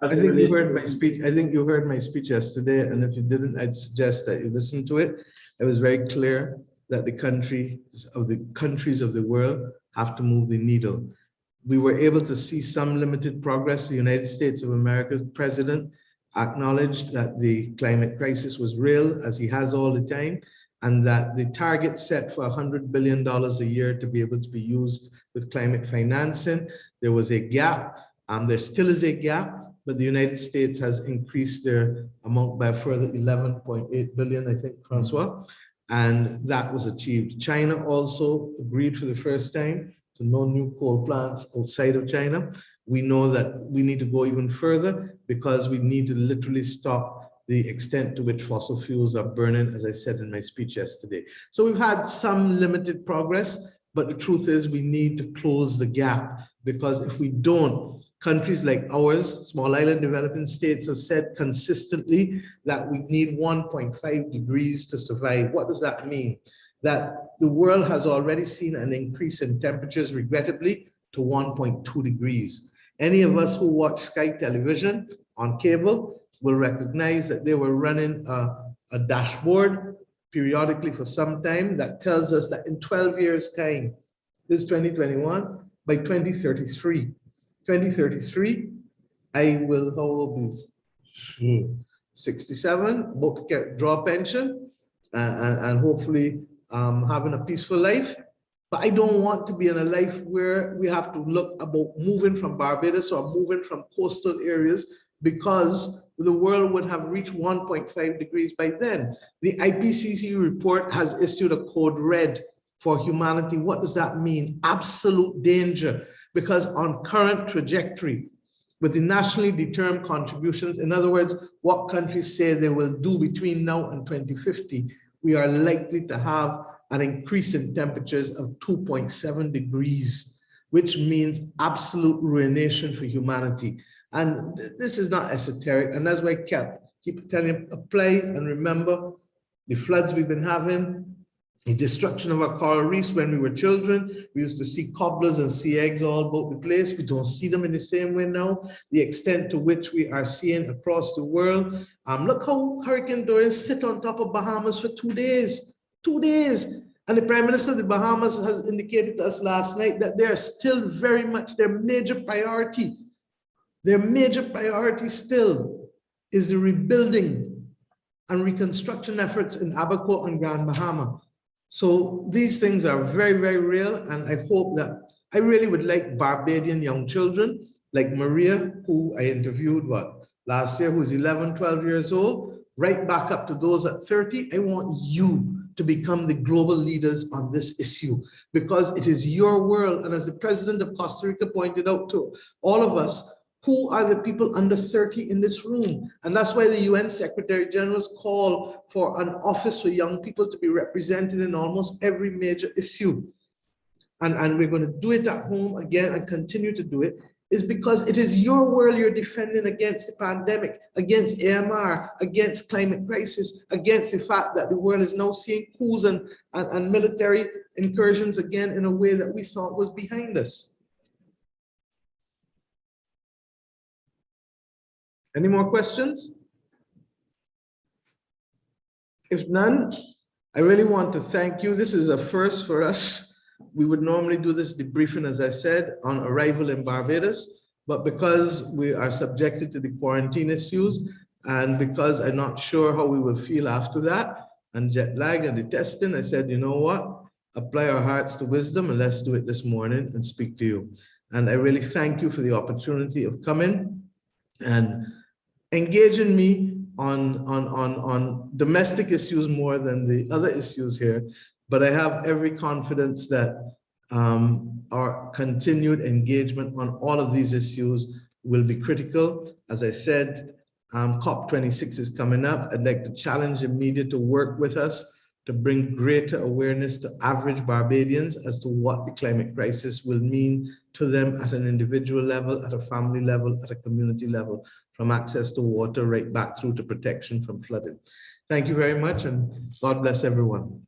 I think you heard my speech. I think you heard my speech yesterday, and if you didn't, I'd suggest that you listen to it. It was very clear that the countries of the world have to move the needle. We were able to see some limited progress. The United States of America's president acknowledged that the climate crisis was real, as he has all the time, and that the target set for $100 billion a year to be able to be used with climate financing, there was a gap. There still is a gap, but the United States has increased their amount by a further 11.8 billion, I think, Francois, and that was achieved. China also agreed for the first time to no new coal plants outside of China. We know that we need to go even further because we need to literally stop the extent to which fossil fuels are burning, as I said in my speech yesterday. So we've had some limited progress, but the truth is we need to close the gap, because if we don't, countries like ours, small island developing states, have said consistently that we need 1.5 degrees to survive. What does that mean? That the world has already seen an increase in temperatures, regrettably, to 1.2 degrees. Any of us who watch Sky Television on cable will recognize that they were running a dashboard periodically for some time that tells us that in 12 years' time, this is 2021, by 2033, I will, how old is 67, about to draw a pension, and hopefully having a peaceful life. But I don't want to be in a life where we have to look about moving from Barbados or moving from coastal areas, because the world would have reached 1.5 degrees by then. The IPCC report has issued a code red for humanity. What does that mean? Absolute danger, because on current trajectory, with the nationally determined contributions, in other words, what countries say they will do between now and 2050, we are likely to have an increase in temperatures of 2.7 degrees, which means absolute ruination for humanity. And this is not esoteric, and that's why I keep telling you, apply and remember the floods we've been having, the destruction of our coral reefs. When we were children, we used to see cobblers and sea eggs all about the place. We don't see them in the same way now. The extent to which we are seeing across the world. Look how Hurricane Dorian sit on top of Bahamas for 2 days. 2 days. And the Prime Minister of the Bahamas has indicated to us last night that they are still very much their major priority. Their major priority still is the rebuilding and reconstruction efforts in Abaco and Grand Bahama. So these things are very, very real. And I hope that I really would like Barbadian young children like Maria, who I interviewed last year, who's 11, 12 years old, right back up to those at 30. I want you to become the global leaders on this issue, because it is your world. And as the president of Costa Rica pointed out to all of us, who are the people under 30 in this room? And that's why the UN Secretary General's call for an office for young people to be represented in almost every major issue. And we're going to do it at home again and continue to do it, is because it is your world you're defending against the pandemic, against AMR, against climate crisis, against the fact that the world is now seeing coups and military incursions again in a way that we thought was behind us. Any more questions? If none, I really want to thank you. This is a first for us. We would normally do this debriefing, as I said, on arrival in Barbados, but because we are subjected to the quarantine issues, and because I'm not sure how we will feel after that, and jet lag and the testing, I said, you know what? Apply our hearts to wisdom, and let's do it this morning and speak to you. And I really thank you for the opportunity of coming and engaging me on domestic issues more than the other issues here. But I have every confidence that our continued engagement on all of these issues will be critical. As I said, COP26 is coming up. I'd like to challenge the media to work with us to bring greater awareness to average Barbadians as to what the climate crisis will mean to them at an individual level, at a family level, at a community level, from access to water right back through to protection from flooding. Thank you very much, and God bless everyone.